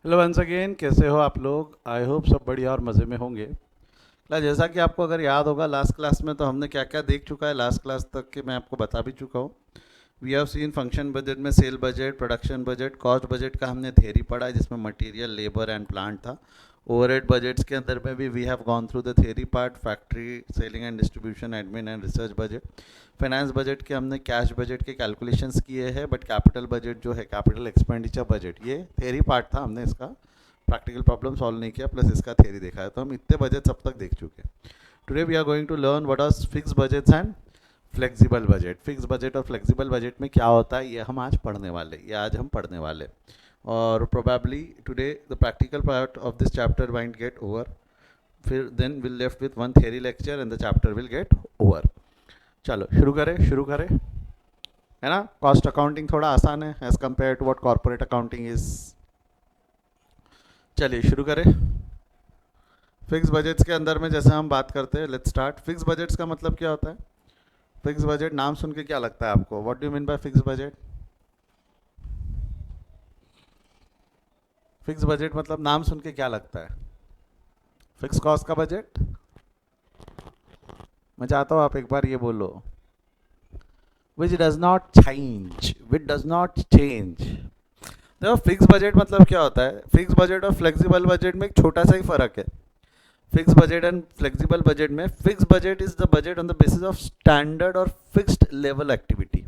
Hello once again, कैसे हो आप लोग? आई होप सब बढ़िया और मज़े में होंगे। जैसा कि आपको अगर याद होगा, लास्ट क्लास में तो हमने क्या क्या देख चुका है। लास्ट क्लास तक के मैं आपको बता भी चुका हूँ। We have seen function budget में sale budget, production budget, cost budget का हमने थ्योरी पढ़ा है जिसमें मटेरियल, लेबर एंड प्लांट था। ओवरहेड बजट्स के अंदर में भी we have gone through the theory part, factory, selling and distribution, admin and research budget. Finance budget के हमने कैश बजट के कैलकुलेशंस किए हैं, बट कैपिटल बजट जो है, कैपिटल एक्सपेंडिचर बजट, ये थ्योरी पार्ट था। हमने इसका प्रैक्टिकल प्रॉब्लम सॉल्व नहीं किया, प्लस इसका थ्योरी देखा है, तो हम इतने बजट सब तक देख चुके हैं। Today we are going to learn what are fix budgets and flexible budget. Fix budget और फ्लेक्सिबल बजट में क्या होता है, ये हम आज पढ़ने वाले, और probably today the practical part of this chapter won't get over. फिर then will left with one theory lecture and the chapter will get over. चलो शुरू करें, है ना। कॉस्ट अकाउंटिंग थोड़ा आसान है as compared to what corporate accounting is. चलिए शुरू करें। फिक्स बजट्स के अंदर में जैसे हम बात करते हैं, लेट्स स्टार्ट। फिक्स बजट्स का मतलब क्या होता है? फिक्स बजट नाम सुन के क्या लगता है आपको? What do you mean by fix budget? Fix budget मतलब नाम सुन के क्या लगता है? फिक्स कॉस्ट का बजट। मैं चाहता हूँ आप एक बार ये बोलो, which does not change, which does not change. देखो, फिक्स बजट मतलब क्या होता है? फिक्स बजट और फ्लेक्सिबल बजट में एक छोटा सा ही फर्क है। Fix budget and flexible budget में, fix budget is the budget on the basis of standard और फिक्स्ड लेवल एक्टिविटी।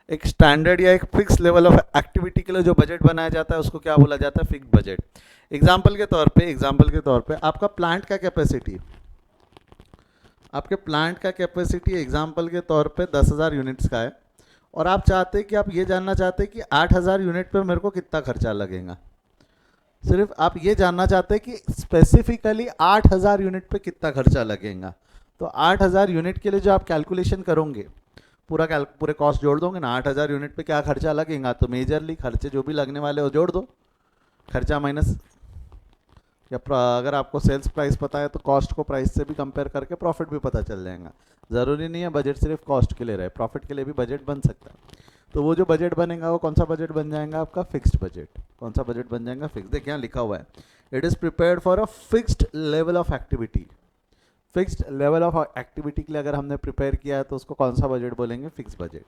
एक स्टैंडर्ड या एक फिक्स लेवल ऑफ एक्टिविटी के लिए जो बजट बनाया जाता है उसको क्या बोला जाता है? Fix budget. एग्जाम्पल के तौर पे आपका प्लांट का कैपेसिटी, एग्जाम्पल के तौर पे 10,000 यूनिट्स का है, और आप चाहते हैं कि आप ये जानना चाहते हैं कि 8,000 यूनिट पे मेरे को कितना खर्चा लगेगा। सिर्फ आप ये जानना चाहते हैं कि स्पेसिफिकली 8,000 यूनिट पे कितना खर्चा लगेगा। तो 8,000 यूनिट के लिए जो आप कैलकुलेशन करोगे, पूरे कॉस्ट जोड़ दोगे ना, 8,000 यूनिट पे क्या खर्चा लगेगा, तो मेजरली खर्चे जो भी लगने वाले हो जोड़ दो। खर्चा माइनस, या अगर आपको सेल्स प्राइस पता है तो कॉस्ट को प्राइस से भी कंपेयर करके प्रॉफिट भी पता चल जाएगा। ज़रूरी नहीं है बजट सिर्फ कॉस्ट के लिए रहे, प्रॉफिट के लिए भी बजट बन सकता है। तो वो जो बजट बनेगा वो कौन सा बजट बन जाएगा? आपका फिक्स्ड बजट। कौन सा बजट बन जाएगा? फिक्स। देखिए यहाँ लिखा हुआ है, it is prepared for a fixed level of activity. Fixed level of activity के लिए अगर हमने प्रिपेयर किया है तो उसको कौन सा बजट बोलेंगे? Fix budget.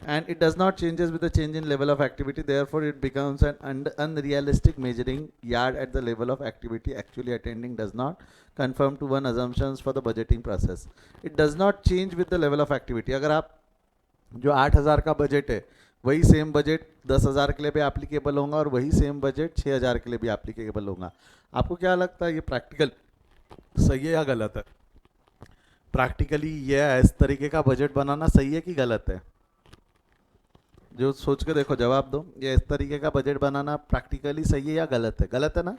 And it does not changes with the change in level of activity, therefore it becomes an unrealistic measuring yard at the level of activity actually attending does not conform to one assumptions for the budgeting process. It does not change with the level of activity. अगर आप जो 8,000 का budget है, वही same budget 10,000 के लिए भी applicable होगा और वही सेम बजट 6,000 के लिए भी एप्लीकेबल होगा। आपको क्या लगता है, ये प्रैक्टिकल सही है या गलत है? प्रैक्टिकली ये इस तरीके का बजट बनाना सही है कि गलत है? जो सोच के देखो, जवाब दो। ये इस तरीके का बजट बनाना प्रैक्टिकली सही है या गलत है? गलत है ना।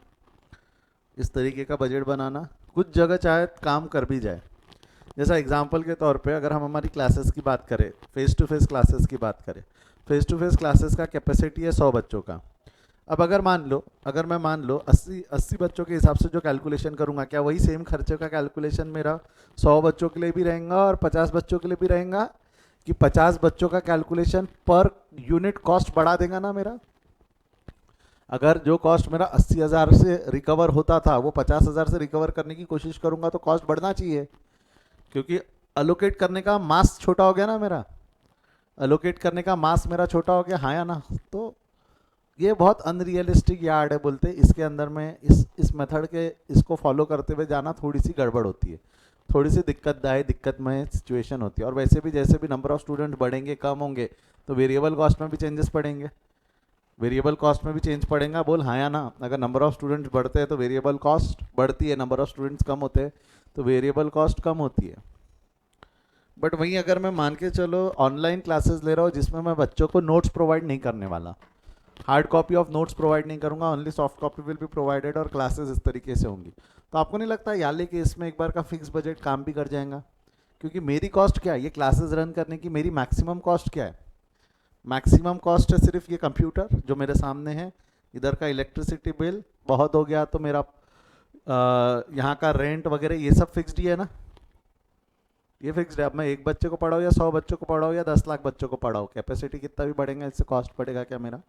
इस तरीके का बजट बनाना कुछ जगह चाहे काम कर भी जाए। जैसा एग्जांपल के तौर पे अगर हम हमारी क्लासेस की बात करें, फेस टू फेस क्लासेस की बात करें, फेस टू फेस क्लासेस का कैपेसिटी है 100 बच्चों का। अब अगर मैं मान लो 80 बच्चों के हिसाब से जो कैलकुलेशन करूंगा, क्या वही सेम खर्चे का कैलकुलेशन मेरा 100 बच्चों के लिए भी रहेगा और 50 बच्चों के लिए भी रहेगा? कि 50 बच्चों का कैलकुलेशन पर यूनिट कॉस्ट बढ़ा देगा ना मेरा? अगर जो कॉस्ट मेरा 80,000 से रिकवर होता था वो 50,000 से रिकवर करने की कोशिश करूंगा तो कॉस्ट बढ़ना चाहिए, क्योंकि अलोकेट करने का मास छोटा हो गया ना मेरा। अलोकेट करने का मास मेरा छोटा हो गया, हाँ या ना? तो ये बहुत अनरियलिस्टिक यार्ड है, बोलते इसके अंदर में इस मेथड के इसको फॉलो करते हुए जाना थोड़ी सी गड़बड़ होती है, थोड़ी सी दिक्कतमय सिचुएशन होती है। और वैसे भी जैसे भी नंबर ऑफ स्टूडेंट बढ़ेंगे, कम होंगे, तो वेरिएबल कॉस्ट में भी चेंजेस पड़ेंगे। वेरिएबल कॉस्ट में भी चेंज पड़ेगा, बोल हाँ या ना? अगर नंबर ऑफ स्टूडेंट्स बढ़ते हैं तो वेरिएबल कॉस्ट बढ़ती है, नंबर ऑफ स्टूडेंट्स कम होते हैं तो वेरिएबल कॉस्ट कम होती है। बट वहीं अगर मैं मान के चलो ऑनलाइन क्लासेस ले रहा हूँ जिसमें मैं बच्चों को नोट्स प्रोवाइड नहीं करने वाला, hard copy of notes provide नहीं करूंगा, only soft copy will be provided, और क्लासेस इस तरीके से होंगी, तो आपको नहीं लगता याले कि इसमें एक बार का फिक्स बजट काम भी कर जाएगा? क्योंकि मेरी कॉस्ट क्या है, ये क्लासेस रन करने की मेरी मैक्सिमम कॉस्ट क्या है? मैक्सिमम कॉस्ट है सिर्फ ये कंप्यूटर जो मेरे सामने है, इधर का इलेक्ट्रिसिटी बिल बहुत हो गया तो मेरा यहाँ का रेंट वगैरह ये सब फिक्स्ड ही है ना। ये फिक्स्ड है। अब मैं एक बच्चे को पढ़ाऊँ या 100 बच्चों को पढ़ाऊँ या 10 लाख बच्चों को पढ़ाऊँ, कैपेसिटी कितना भी बढ़ेगा इससे कॉस्ट बढ़ेगा क्या मेरा?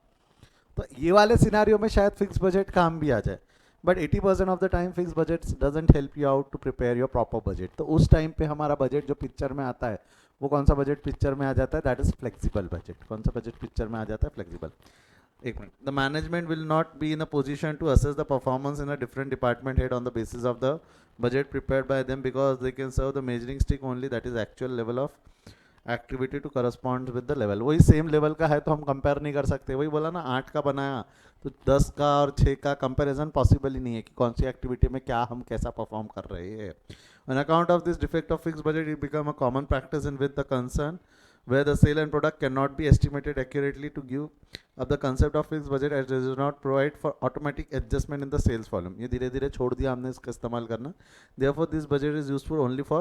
तो ये वाले सिनारियो में शायद फिक्स बजट काम भी आ जाए, but 80% of the time fix budget doesn't help you out to prepare your proper budget. तो उस टाइम पे हमारा बजट जो पिक्चर में आता है, वो कौन सा बजट पिक्चर में आ जाता है? That is flexible budget. कौन सा बजट पिक्चर में आ जाता है? फ्लेक्सिबल। एक minute. The management will not be in a position to assess the performance in a different department head on the basis of the budget prepared by them, because they can serve the measuring stick only, that is actual level of activity to correspond with the level. वही same level का है तो हम compare नहीं कर सकते। वही बोला ना, 8 का बनाया तो 10 का और 6 का कंपैरिजन पॉसिबल ही नहीं है कि कौन सी एक्टिविटी में क्या हम कैसा परफॉर्म कर रहे हैं। On account of this defect of fix budget it become a common practice in with the concern where the sale and product cannot be estimated accurately to give up the concept of fixed budget as it does not provide for automatic adjustment in the sales volume। ये धीरे धीरे छोड़ दिया हमने इसका इस्तेमाल करना। therefore this budget is useful only for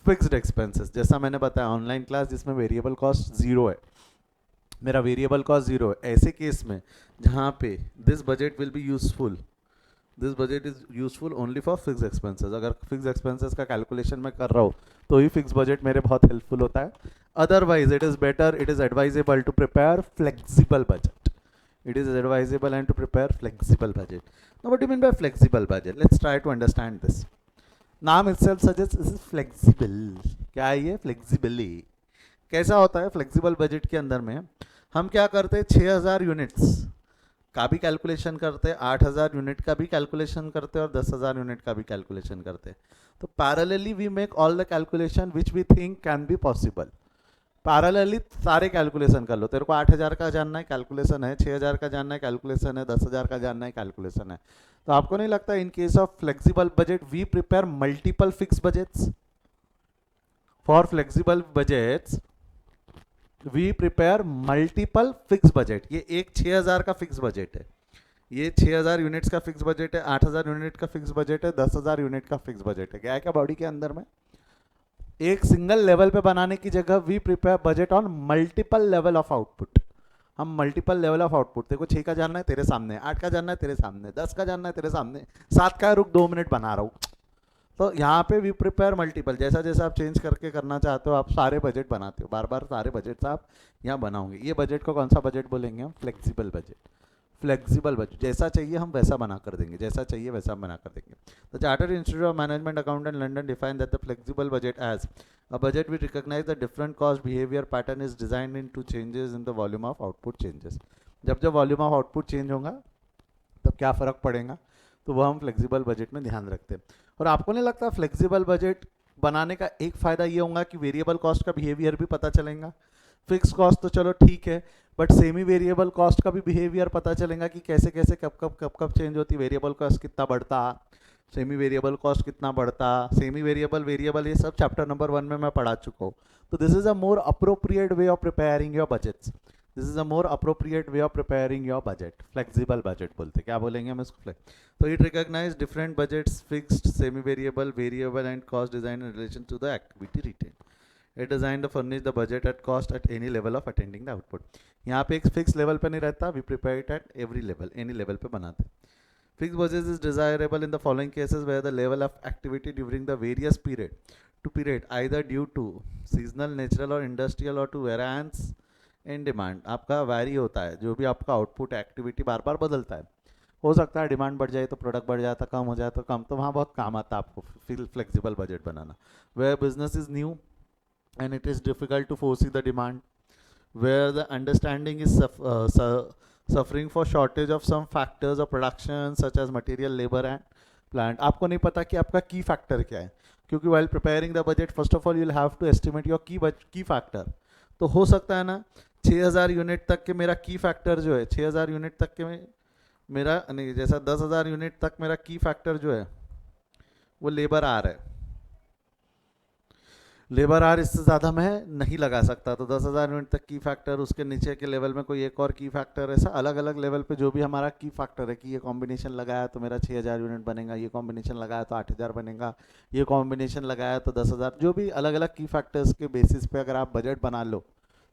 fixed expenses। जैसा मैंने बताया ऑनलाइन क्लास जिसमें वेरिएबल कॉस्ट जीरो है, मेरा वेरिएबल कॉस्ट जीरो है, ऐसे केस में जहाँ पे this budget will be useful, this budget is useful only for fix expenses. अगर फिक्स एक्सपेंसेस का कैलकुलेशन मैं कर रहा हूँ तो ही फिक्स बजट मेरे बहुत हेल्पफुल होता है। Otherwise it is better, it is advisable to prepare flexible budget. It is advisable and to prepare flexible budget. Now what do you mean by flexible budget? Let's try to understand this. नाम itself suggests this is flexible। क्या है ये? Flexibly. कैसा होता है flexible budget के अंदर में? हम क्या करते हैं, 6000 यूनिट्स का भी कैलकुलेशन करते हैं, 8000 यूनिट का भी कैलकुलेशन करते हैं और 10000 यूनिट का भी कैलकुलेशन करते हैं। तो parallelly we make all the calculation which we think can be possible. Parallelly सारे कैलकुलेशन कर लो। तेरे को 8000 का जानना है, कैलकुलेशन है। 6000 का जानना है, कैलकुलेशन है। 10000 का जानना है, कैलकुलेशन है। तो आपको नहीं लगता in case of flexible budget we prepare multiple fix budgets? For flexible budgets we prepare multiple fix budget. ये एक 6000 का फिक्स बजट है, ये 6000 यूनिट्स का फिक्स बजट है, 8000 यूनिट का फिक्स बजट है, 10000 यूनिट का फिक्स बजट है। क्या है क्या बॉडी के अंदर में? एक सिंगल लेवल पे बनाने की जगह we prepare budget on multiple level of output. हम मल्टीपल लेवल ऑफ आउटपुट, तेरे को 6 का जानना है तेरे सामने, 8 का जानना है तेरे सामने, 10 का जानना है तेरे सामने, 7 का रुक 2 मिनट बना रहा हूँ। तो यहाँ पे वी प्रिपेयर मल्टीपल। जैसा जैसा आप चेंज करके करना चाहते हो, आप सारे बजट बनाते हो, बार बार सारे बजट आप यहाँ बनाओगे। ये बजट को कौन सा बजट बोलेंगे हम? Flexible budget. फ्लेक्सिबल बजट, जैसा चाहिए हम वैसा बना कर देंगे, जैसा चाहिए वैसा बना कर देंगे। The Chartered Institute of Management Accountant London define that the flexible budget as a budget which recognize the different cost behavior pattern is designed into changes in the volume of output changes। जब जब volume of output change होगा तब क्या फ़र्क पड़ेगा, तो वह हम फ्लेक्सिबल बजट में ध्यान रखते हैं। और आपको नहीं लगता फ्लेक्सिबल बजट बनाने का एक फ़ायदा ये होगा कि वेरिएबल कॉस्ट का बिहेवियर भी पता चलेगा। फिक्स कॉस्ट तो चलो ठीक है, बट सेमी वेरिएबल कॉस्ट का भी बिहेवियर पता चलेगा कि कैसे कैसे कब चेंज होती, वेरिएबल कॉस्ट कितना बढ़ता, सेमी वेरिएबल कॉस्ट कितना बढ़ता, सेमी वेरिएबल वेरिएबल, ये सब चैप्टर नंबर 1 में मैं पढ़ा चुका हूँ। तो this is a more appropriate way of preparing your budgets. This is a more appropriate way of preparing your budget. Flexible budget बोलते, क्या बोलेंगे हम इसको? तो it recognize different budgets, fixed, semi variable, variable and cost design in relation to the activity retain. It design the furnish the budget at cost at any level of attending the output. यहाँ पे एक fix level पे नहीं रहता, we prepare it at every level, any level पे बनाते। Fixed budget is desirable in the following cases where the level of activity during the various period to period either due to seasonal, natural or industrial or to variance in demand। आपका vary होता है, जो भी आपका output activity bar बार बदलता है। हो सकता है डिमांड बढ़ जाए तो प्रोडक्ट बढ़ जाता, कम हो जाए तो कम, तो वहाँ बहुत काम आता है आपको flexible budget banana. where business is new and it is difficult to foresee the demand, where the understanding is suffering for shortage of some factors of production such as material, labor and plant। आपको नहीं पता कि आपका की factor क्या है, क्योंकि while preparing the budget first of all you will have to estimate your key factor। तो हो सकता है ना 6000 यूनिट तक के मेरा की फैक्टर जो है, 6000 यूनिट तक के मेरा नहीं, जैसा 10000 यूनिट तक मेरा की फैक्टर जो है वो लेबर आर है। लेबर आर इससे ज़्यादा मैं नहीं लगा सकता, तो 10,000 यूनिट तक की फैक्टर, उसके नीचे के लेवल में कोई एक और की फैक्टर, ऐसा अलग अलग लेवल पे जो भी हमारा की फैक्टर है कि ये कॉम्बिनेशन लगाया तो मेरा 6,000 यूनिट बनेगा, ये कॉम्बिनेशन लगाया तो 8,000 बनेगा, ये कॉम्बिनेशन लगाया तो 10,000, जो भी अलग अलग की फैक्टर्स के बेसिस पे अगर आप बजट बना लो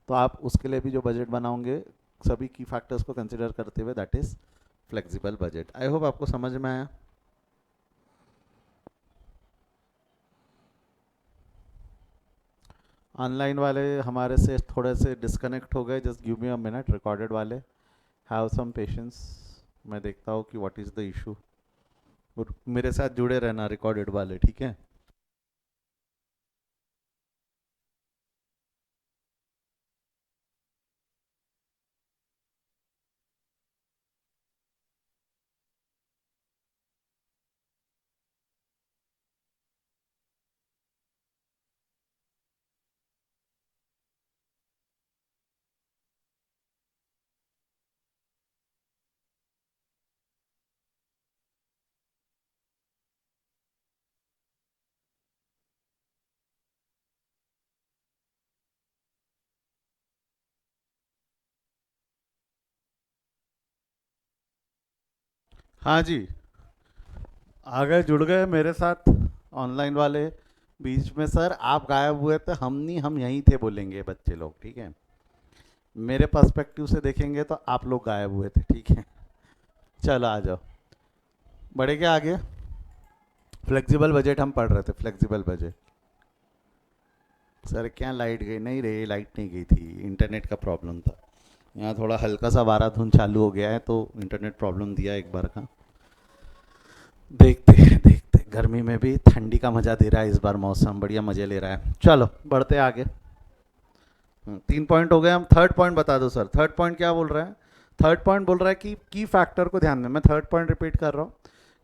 तो आप उसके लिए भी जो बजट बनाओगे सभी की फैक्टर्स को कंसिडर करते हुए, that is flexible budget. I hope आपको समझ में आया। ऑनलाइन वाले हमारे से थोड़े से डिस्कनेक्ट हो गए, just give me a minute. Recorded वाले हैव सम पेशेंस, मैं देखता हूँ कि व्हाट इज़ द इशू, और मेरे साथ जुड़े रहना रिकॉर्डेड वाले, ठीक है। हाँ जी, आ गए, जुड़ गए मेरे साथ ऑनलाइन वाले। बीच में सर आप गायब हुए थे, हम नहीं, हम यहीं थे बोलेंगे बच्चे लोग, ठीक है। मेरे पर्सपेक्टिव से देखेंगे तो आप लोग गायब हुए थे, ठीक है। चलो आ जाओ, बढ़े क्या आगे। फ्लेक्सिबल बजट हम पढ़ रहे थे, फ्लेक्सिबल बजट। सर क्या लाइट गई? नहीं रे, लाइट नहीं गई थी, इंटरनेट का प्रॉब्लम था। यहाँ थोड़ा हल्का सा बाराधुन चालू हो गया है तो इंटरनेट प्रॉब्लम दिया एक बार का। देखते हैं देखते हैं, गर्मी में भी ठंडी का मज़ा दे रहा है इस बार, मौसम बढ़िया मज़े ले रहा है। चलो बढ़ते आगे। 3 पॉइंट हो गए, हम थर्ड पॉइंट बता दो सर। थर्ड पॉइंट क्या बोल रहा है? थर्ड पॉइंट बोल रहा है कि की फैक्टर को ध्यान में, मैं थर्ड पॉइंट रिपीट कर रहा हूँ।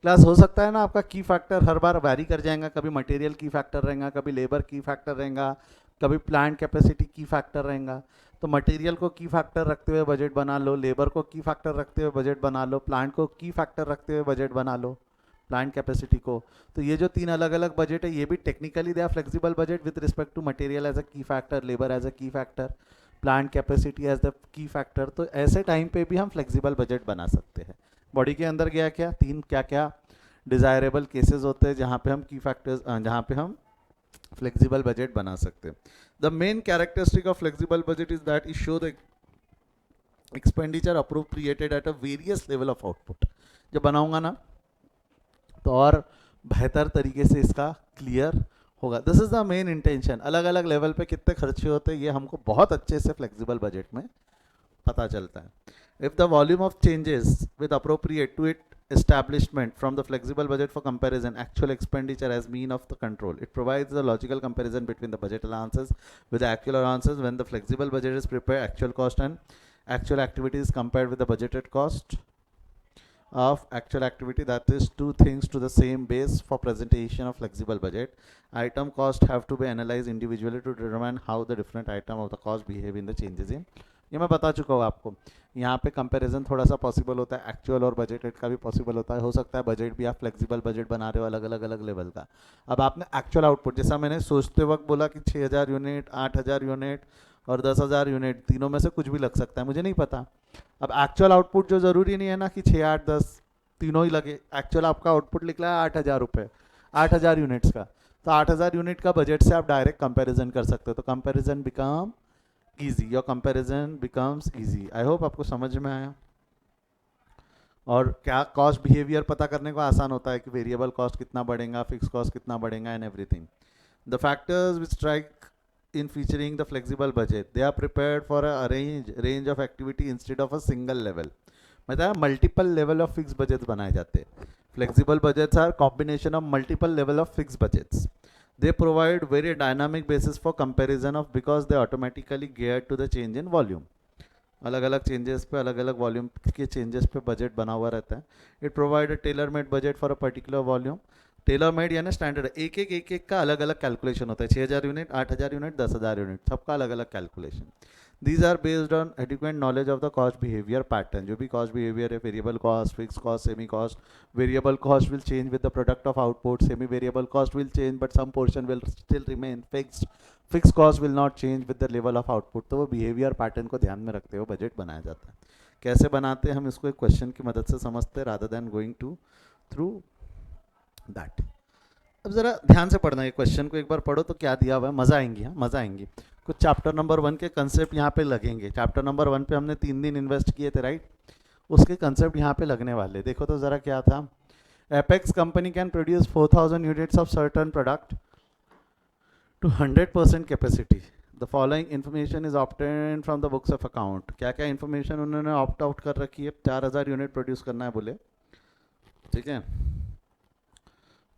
क्लास हो सकता है ना आपका की फैक्टर हर बार वैरी कर जाएगा, कभी मटेरियल की फैक्टर रहेगा, कभी लेबर की फैक्टर रहेगा, कभी प्लांट कैपेसिटी की फैक्टर रहेगा। तो मटेरियल को की फैक्टर रखते हुए बजट बना लो, लेबर को की फैक्टर रखते हुए बजट बना लो, प्लांट को की फैक्टर रखते हुए बजट बना लो, प्लांट कैपेसिटी को। तो ये जो 3 अलग अलग बजट है, ये भी technically they are flexible budget with respect to material as a key factor, labour as a key factor, plant capacity as the key factor. तो ऐसे टाइम पे भी हम फ्लेक्सिबल बजट बना सकते हैं। बॉडी के अंदर गया क्या, 3 क्या क्या डिज़ायरेबल केसेस होते हैं जहाँ पे हम की फैक्टर्स, जहाँ पे हम फ्लेक्सिबल बजट बना सकते हैं। The main characteristic of flexible budget is that it show the expenditure appropriated at a various level of output. जब बनाऊंगा ना तो और बेहतर तरीके से इसका क्लियर होगा। This is the main intention. अलग अलग लेवल पे कितने खर्चे होते हैं ये हमको बहुत अच्छे से फ्लेक्सिबल बजट में पता चलता है। If the volume of changes with appropriate to it establishment from the flexible budget for comparison actual expenditure as mean of the control, it provides the logical comparison between the budget allowances with the actual allowances. When the flexible budget is prepared, actual cost and actual activity is compared with the budgeted cost of actual activity, that is two things to the same base. For presentation of flexible budget, item cost have to be analyzed individually to determine how the different item of the cost behave in the changes in। ये मैं बता चुका हूँ आपको। यहाँ पे comparison थोड़ा सा पॉसिबल होता है, एक्चुअल और बजटेड का भी पॉसिबल होता है। हो सकता है बजट भी आप फ्लेक्सिबल बजट बना रहे हो अलग अलग अलग लेवल का। अब आपने एक्चुअल आउटपुट, जैसा मैंने सोचते वक्त बोला कि 6000 यूनिट, 8000 यूनिट और 10,000 यूनिट, तीनों में से कुछ भी लग सकता है, मुझे नहीं पता। अब एक्चुअल आउटपुट जो ज़रूरी नहीं है ना कि 6, 8, 10 तीनों ही लगे। एक्चुअल आपका आउटपुट निकला है 8,000 रुपये, 8,000 यूनिट्स का। तो 8,000 यूनिट का बजट से आप डायरेक्ट कंपैरिजन कर सकते हो। तो comparison become easy, your comparison becomes easy. I hope आपको समझ में आया। और क्या कॉस्ट बिहेवियर पता करने को आसान होता है कि वेरिएबल कॉस्ट कितना बढ़ेगा, फिक्स कॉस्ट कितना बढ़ेगा and everything. The factors which strike in featuring the flexible budget, they are prepared for a range of activity instead of a single level। मतलब multiple level of fix budgets बनाए जाते हैं। Flexible budgets are combination of multiple level of fix budgets. They provide very dynamic basis for comparison of, because they automatically geared to the change in volume. अलग अलग changes पे, अलग अलग volume के changes पे बजट बना हुआ रहता है। It provide a tailor made budget for a particular volume. Tailor made यानी स्टैंडर्ड, एक का अलग अलग कैलकुलेशन होता है। 6,000 यूनिट, 8,000 यूनिट, 10,000 यूनिट, सबका अलग अलग calculation. These are based on adequate knowledge of the cost behaviour pattern. जो भी कॉस्ट बिहेवियर है, variable cost, fix cost, semi cost. Variable cost will change with the product of output, semi variable cost will change but some portion will still remain fixed, fix cost will not change with the level of output. तो वो behaviour pattern को ध्यान में रखते हुए budget बनाया जाता है। कैसे बनाते हैं हम इसको एक क्वेश्चन की मदद से समझते हैं rather than going to through that. अब जरा ध्यान से पढ़ना, ये क्वेश्चन को एक बार पढ़ो तो क्या दिया हुआ है, मज़ा आएंगी। हाँ मज़ा आएंगी। कुछ चैप्टर नंबर 1 के कंसेप्ट यहाँ पे लगेंगे। चैप्टर नंबर 1 पे हमने 3 दिन इन्वेस्ट किए थे, राइट। उसके कंसेप्ट यहाँ पे लगने वाले। देखो तो ज़रा क्या था। Apex company can produce 4,000 units of certain product to 100% capacity। The following information is obtain from the books of account. क्या क्या इन्फॉर्मेशन उन्होंने ऑप्ट आउट कर रखी है? 4000 यूनिट प्रोड्यूस करना है बोले, ठीक है,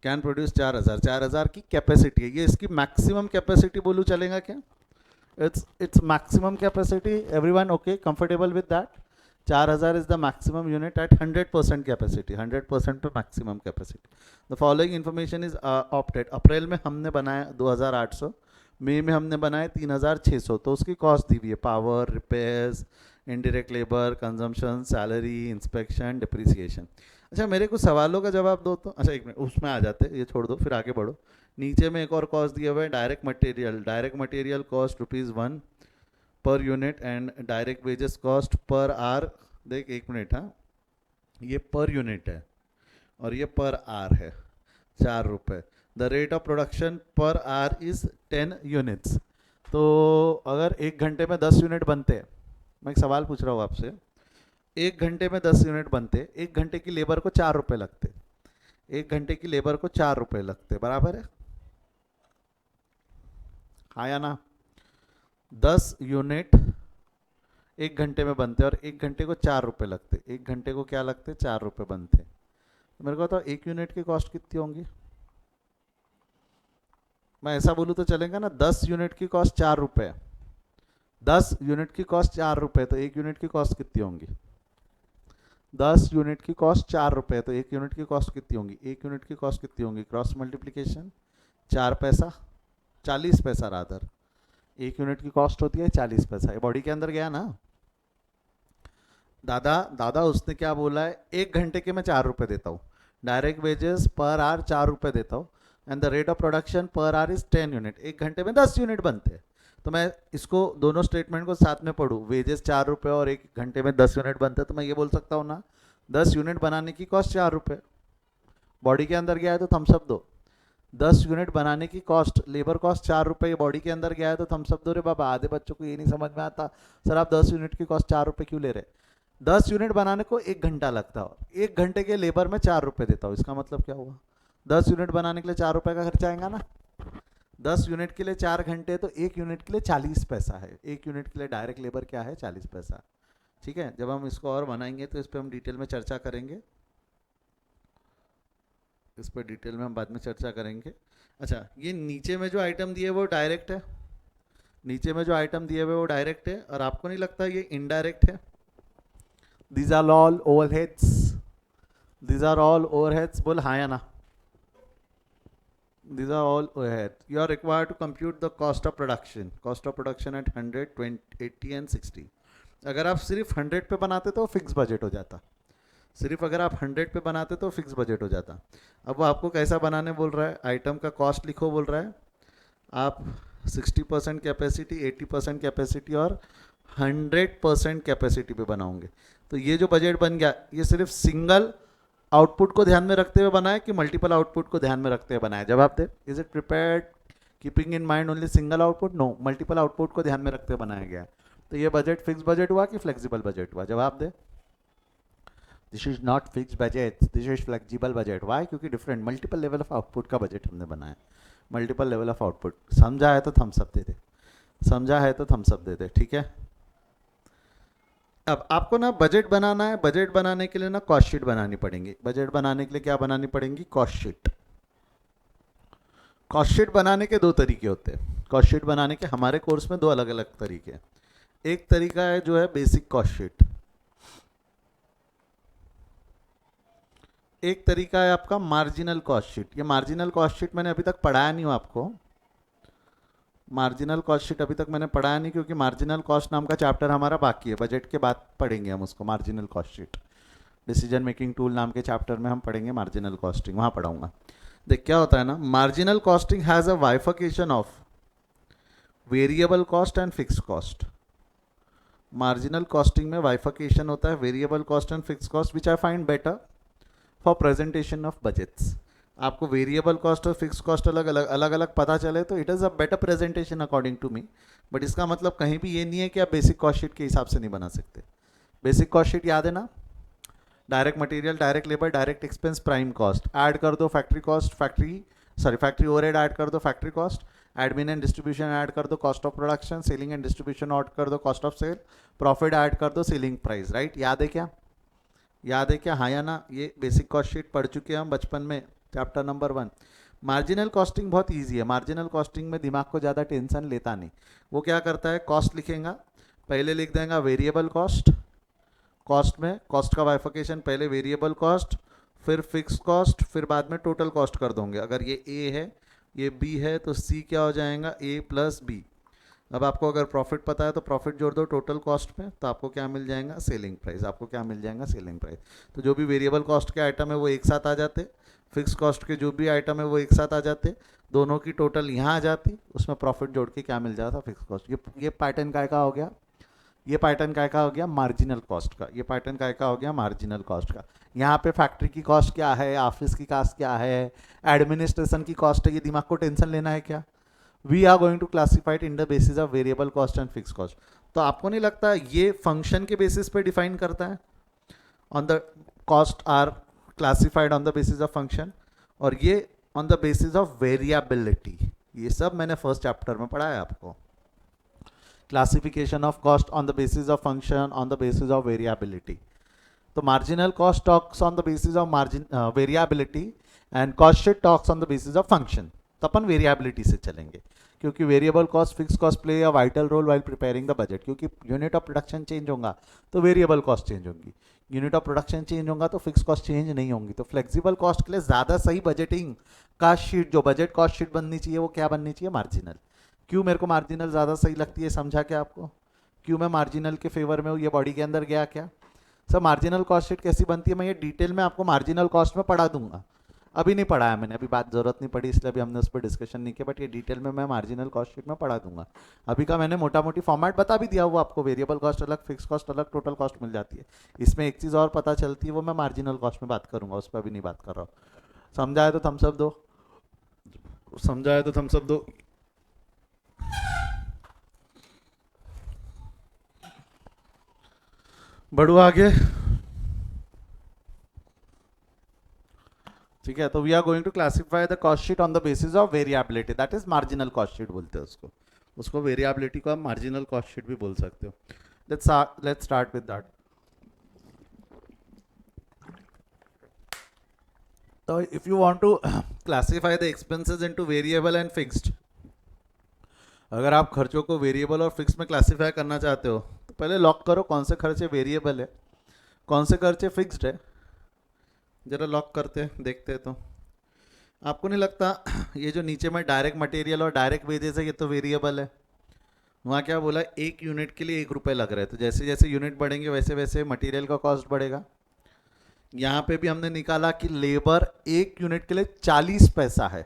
कैन प्रोड्यूस 4000, 4000 की कैपेसिटी है, ये इसकी मैक्सिमम कैपेसिटी बोलूँ चलेगा क्या? It's maximum capacity, everyone okay comfortable with that? 4000 is the maximum unit at 100% capacity, 100% पे maximum capacity. The following information is opted. अप्रैल में हमने बनाया 2800, मई में हमने बनाए 3600, तो उसकी कॉस्ट दी हुई है, power, repairs, indirect labour, consumption, salary, inspection, depreciation. अच्छा, मेरे कुछ सवालों का जवाब दो तो। अच्छा एक मिनट, उसमें आ जाते, ये छोड़ दो, फिर आगे बढ़ो। नीचे में एक और कॉस्ट दिया हुआ है, direct material. Direct material cost ₹1 per unit and direct wages cost per आर। देख एक मिनट, हाँ, ये पर यूनिट है और ये पर आर है, ₹4। द रेट ऑफ प्रोडक्शन पर आर इज 10 यूनिट्स। तो अगर 1 घंटे में 10 यूनिट बनते हैं, मैं एक सवाल पूछ रहा हूँ आपसे, 1 घंटे में 10 यूनिट बनते, 1 घंटे की लेबर को ₹4 लगते, 1 घंटे की लेबर को ₹4 लगते, बराबर है? हाँ या ना? 10 यूनिट 1 घंटे में बनते और 1 घंटे को ₹4 लगते, 1 घंटे को क्या लगते? ₹4 बनते। तो मेरे को तो 1 यूनिट की कॉस्ट कितनी होंगी? मैं ऐसा बोलूँ तो चलेगा ना, 10 यूनिट की कॉस्ट ₹4, 10 यूनिट की कॉस्ट ₹4, तो 1 यूनिट की कॉस्ट कितनी होंगी? 10 यूनिट की कॉस्ट ₹4, तो 1 यूनिट की कॉस्ट कितनी होंगी? 1 यूनिट की कॉस्ट कितनी होंगी? क्रॉस मल्टीप्लीकेशन, 4 पैसा, 40 पैसा रादर। 1 यूनिट की कॉस्ट होती है 40 पैसा। ये बॉडी के अंदर गया ना दादा उसने क्या बोला है, 1 घंटे के मैं ₹4 देता हूँ, डायरेक्ट वेजेस पर आर ₹4 देता हूँ, and the rate of production पर आर इज 10 यूनिट। 1 घंटे में 10 यूनिट बनते हैं। तो मैं इसको दोनों स्टेटमेंट को साथ में पढ़ूँ, वेजेस ₹4 और 1 घंटे में 10 यूनिट बनते हैं, तो मैं ये बोल सकता हूँ ना, 10 यूनिट बनाने की कॉस्ट ₹4। बॉडी के अंदर गया है तो थम्सअप दो। 10 यूनिट बनाने की कॉस्ट, लेबर कॉस्ट ₹4, बॉडी के अंदर गया है तो थम्सअप दो रे बाबा। आधे बच्चों को ये नहीं समझ में आता, सर आप 10 यूनिट की कॉस्ट ₹4 क्यों ले रहे? 10 यूनिट बनाने को 1 घंटा लगता है, 1 घंटे के लेबर में ₹4 देता हूँ, इसका मतलब क्या हुआ? 10 यूनिट बनाने के लिए ₹4 का खर्चा आएगा ना। 10 यूनिट के लिए 4 घंटे, तो 1 यूनिट के लिए 40 पैसा है। 1 यूनिट के लिए डायरेक्ट लेबर क्या है? 40 पैसा। ठीक है, जब हम इसको और बनाएंगे तो इस पर हम डिटेल में चर्चा करेंगे, इस पर डिटेल में हम बाद में चर्चा करेंगे। अच्छा, ये नीचे में जो आइटम दिए वो डायरेक्ट है, नीचे में जो आइटम दिए हुए वो डायरेक्ट है, और आपको नहीं लगता ये इनडायरेक्ट है? These are all overheads. These are all overheads. बोल हाँ या ना? These are all overhead. You are required to compute the cost of production. Cost of production at 100, 20, 80 and 60. अगर आप सिर्फ 100 पे बनाते तो फिक्स बजट हो जाता, सिर्फ अगर आप 100 पे बनाते तो फिक्स बजट हो जाता। अब वो आपको कैसा बनाने बोल रहा है? आइटम का कॉस्ट लिखो बोल रहा है, आप 60% कैपेसिटी, 80% कैपेसिटी और 100% कैपेसिटी पे बनाओगे। तो ये जो बजट बन गया, ये सिर्फ सिंगल आउटपुट को ध्यान में रखते हुए बनाया कि मल्टीपल आउटपुट को ध्यान में रखते हुए बनाया? जवाब दे। Is it prepared keeping in mind only single output? No, multiple output को ध्यान में रखते हुए बनाया गया है। तो ये बजट फिक्स बजट हुआ कि फ्लेक्सिबल बजट हुआ? जवाब दे। This is not fix budget, this is flexible budget. Why? क्योंकि different multiple level of output का बजट हमने बनाया। Multiple level of output. समझा है तो थम्सअप दे दे, समझा है तो थम्सअप दे दे, ठीक है। अब आपको ना बजट बनाना है, बजट बनाने के लिए ना कॉस्ट शीट बनानी पड़ेगी। बजट बनाने के लिए क्या बनानी पड़ेगी? Cost sheet. कॉस्ट शीट बनाने के 2 तरीके होते हैं। कॉस्ट शीट बनाने के हमारे कोर्स में 2 अलग अलग तरीके हैं। एक तरीका है जो है बेसिक कॉस्ट शीट, एक तरीका है आपका मार्जिनल कॉस्ट शीट। ये मार्जिनल कॉस्ट शीट मैंने अभी तक पढ़ाया नहीं हूँ आपको, मार्जिनल कॉस्ट शीट अभी तक मैंने पढ़ाया नहीं, क्योंकि मार्जिनल कॉस्ट नाम का चैप्टर हमारा बाकी है, बजट के बाद पढ़ेंगे हम उसको। Marginal cost sheet decision making tool नाम के चैप्टर में हम पढ़ेंगे मार्जिनल कॉस्टिंग, वहाँ पढ़ाऊंगा। देख क्या होता है ना, marginal costing has a bifurcation of variable cost and fix cost. Marginal costing में बाइफर्केशन होता है variable cost and fix cost, which I find better for presentation of budgets. आपको वेरिएबल कॉस्ट और फिक्स कॉस्ट अलग अलग पता चले तो it is a better presentation according to me. But इसका मतलब कहीं भी ये नहीं है कि आप बेसिक कॉस्ट शीट के हिसाब से नहीं बना सकते। बेसिक कॉस्ट शीट याद है ना, direct material, direct labour, direct expense, prime cost, add कर दो factory cost, factory overhead add कर दो factory cost, admin and distribution add कर दो cost of production, selling and distribution add कर दो cost of sale, profit add कर दो सेलिंग प्राइस, राइट? याद है क्या? याद है क्या? हाँ या ना? ये बेसिक कॉस्ट शीट पढ़ चुके हैं हम बचपन में, चैप्टर नंबर 1। मार्जिनल कॉस्टिंग बहुत ईजी है। मार्जिनल कॉस्टिंग में दिमाग को ज़्यादा टेंशन लेता नहीं। वो क्या करता है, कॉस्ट लिखेगा, पहले लिख देगा वेरिएबल कॉस्ट, कॉस्ट में कॉस्ट का बाइफिकेशन, पहले वेरिएबल कॉस्ट, फिर फिक्स कॉस्ट, फिर बाद में टोटल कॉस्ट कर दोगे। अगर ये ए है, ये बी है, तो सी क्या हो जाएगा, ए प्लस बी। अब आपको अगर प्रॉफिट पता है तो प्रॉफिट जोड़ दो टोटल कॉस्ट में, तो आपको क्या मिल जाएगा, सेलिंग प्राइस। आपको क्या मिल जाएगा, सेलिंग प्राइस। तो जो भी वेरिएबल कॉस्ट के आइटम है वो एक साथ आ जाते, फिक्स कॉस्ट के जो भी आइटम है वो एक साथ आ जाते, दोनों की टोटल यहाँ आ जाती, उसमें प्रॉफिट जोड़ के क्या मिल जाता, फिक्स कॉस्ट। ये पैटर्न काय का हो गया, ये पैटर्न काय का हो गया, मार्जिनल कॉस्ट का। ये पैटर्न काय का हो गया, मार्जिनल कॉस्ट का। यहाँ पे फैक्ट्री की कॉस्ट क्या है, ऑफिस की कॉस्ट क्या है, एडमिनिस्ट्रेशन की कॉस्ट है, ये दिमाग को टेंशन लेना है क्या? We are going to classify it in the basis of variable cost and fix cost. तो आपको नहीं लगता ये फंक्शन के बेसिस पे डिफाइन करता है, on the cost are classified on the basis of function, और ये on the basis of variability. ये सब मैंने फर्स्ट चैप्टर में पढ़ा है आपको। Classification of cost on the basis of function, on the basis of variability. तो marginal cost talks on the basis of margin variability, and cost sheet talks on the basis of function. तो अपन variability से चलेंगे, क्योंकि variable cost fix cost play a vital role while preparing the budget. क्योंकि unit of production change होगा तो variable cost change होगी, unit of production change होगा तो फिक्स कॉस्ट चेंज नहीं होंगी। तो फ्लेक्सिबल कॉस्ट के लिए ज़्यादा सही बजटिंग का शीट, जो बजट कॉस्ट शीट बननी चाहिए, वो क्या बननी चाहिए, मार्जिनल। क्यों मेरे को मार्जिनल ज़्यादा सही लगती है, समझा क्या आपको? क्यों मैं मार्जिनल के फेवर में हूँ? ये बॉडी के अंदर गया क्या सर? मार्जिनल कॉस्ट शीट कैसी बनती है, मैं ये डिटेल में आपको मार्जिनल कॉस्ट में पढ़ा दूंगा। अभी नहीं पढ़ाया मैंने, अभी बात ज़रूरत नहीं पड़ी इसलिए अभी हमने उस पर डिस्कशन नहीं किया, बट ये डिटेल में मैं मार्जिनल कॉस्ट शीट में पढ़ा दूंगा। अभी का मैंने मोटा मोटी फॉर्मेट बता भी दिया, वो आपको वेरिएबल कॉस्ट अलग, फिक्स कॉस्ट अलग, टोटल कॉस्ट मिल जाती है। इसमें एक चीज़ और पता चलती है, वो मैं मार्जिनल कॉस्ट में बात करूंगा, उस पर अभी नहीं बात कर रहा हूँ। समझाए तो थम्स अप दो, समझाए तो थम्स अप दो। बढ़ो आगे, ठीक है? तो we are going to classify the cost sheet on the basis of variability, that is marginal cost sheet बोलते हैं उसको। उसको वेरिएबिलिटी को आप मार्जिनल कॉस्ट शीट भी बोल सकते हो। Let's start with that. तो if you want to classify the expenses into variable and fixed, अगर आप खर्चों को वेरिएबल और फिक्स में क्लासिफाई करना चाहते हो तो पहले लॉक करो कौन से खर्चे वेरिएबल है, कौन से खर्चे फिक्स्ड है। जरा लॉक करते हैं, देखते हैं। तो आपको नहीं लगता ये जो नीचे में डायरेक्ट मटेरियल और डायरेक्ट वेजेस है, ये तो वेरिएबल है। वहाँ क्या बोला, एक यूनिट के लिए 1 रुपये लग रहा है, तो जैसे जैसे यूनिट बढ़ेंगे वैसे वैसे मटेरियल का कॉस्ट बढ़ेगा। यहाँ पे भी हमने निकाला कि लेबर 1 यूनिट के लिए 40 पैसा है,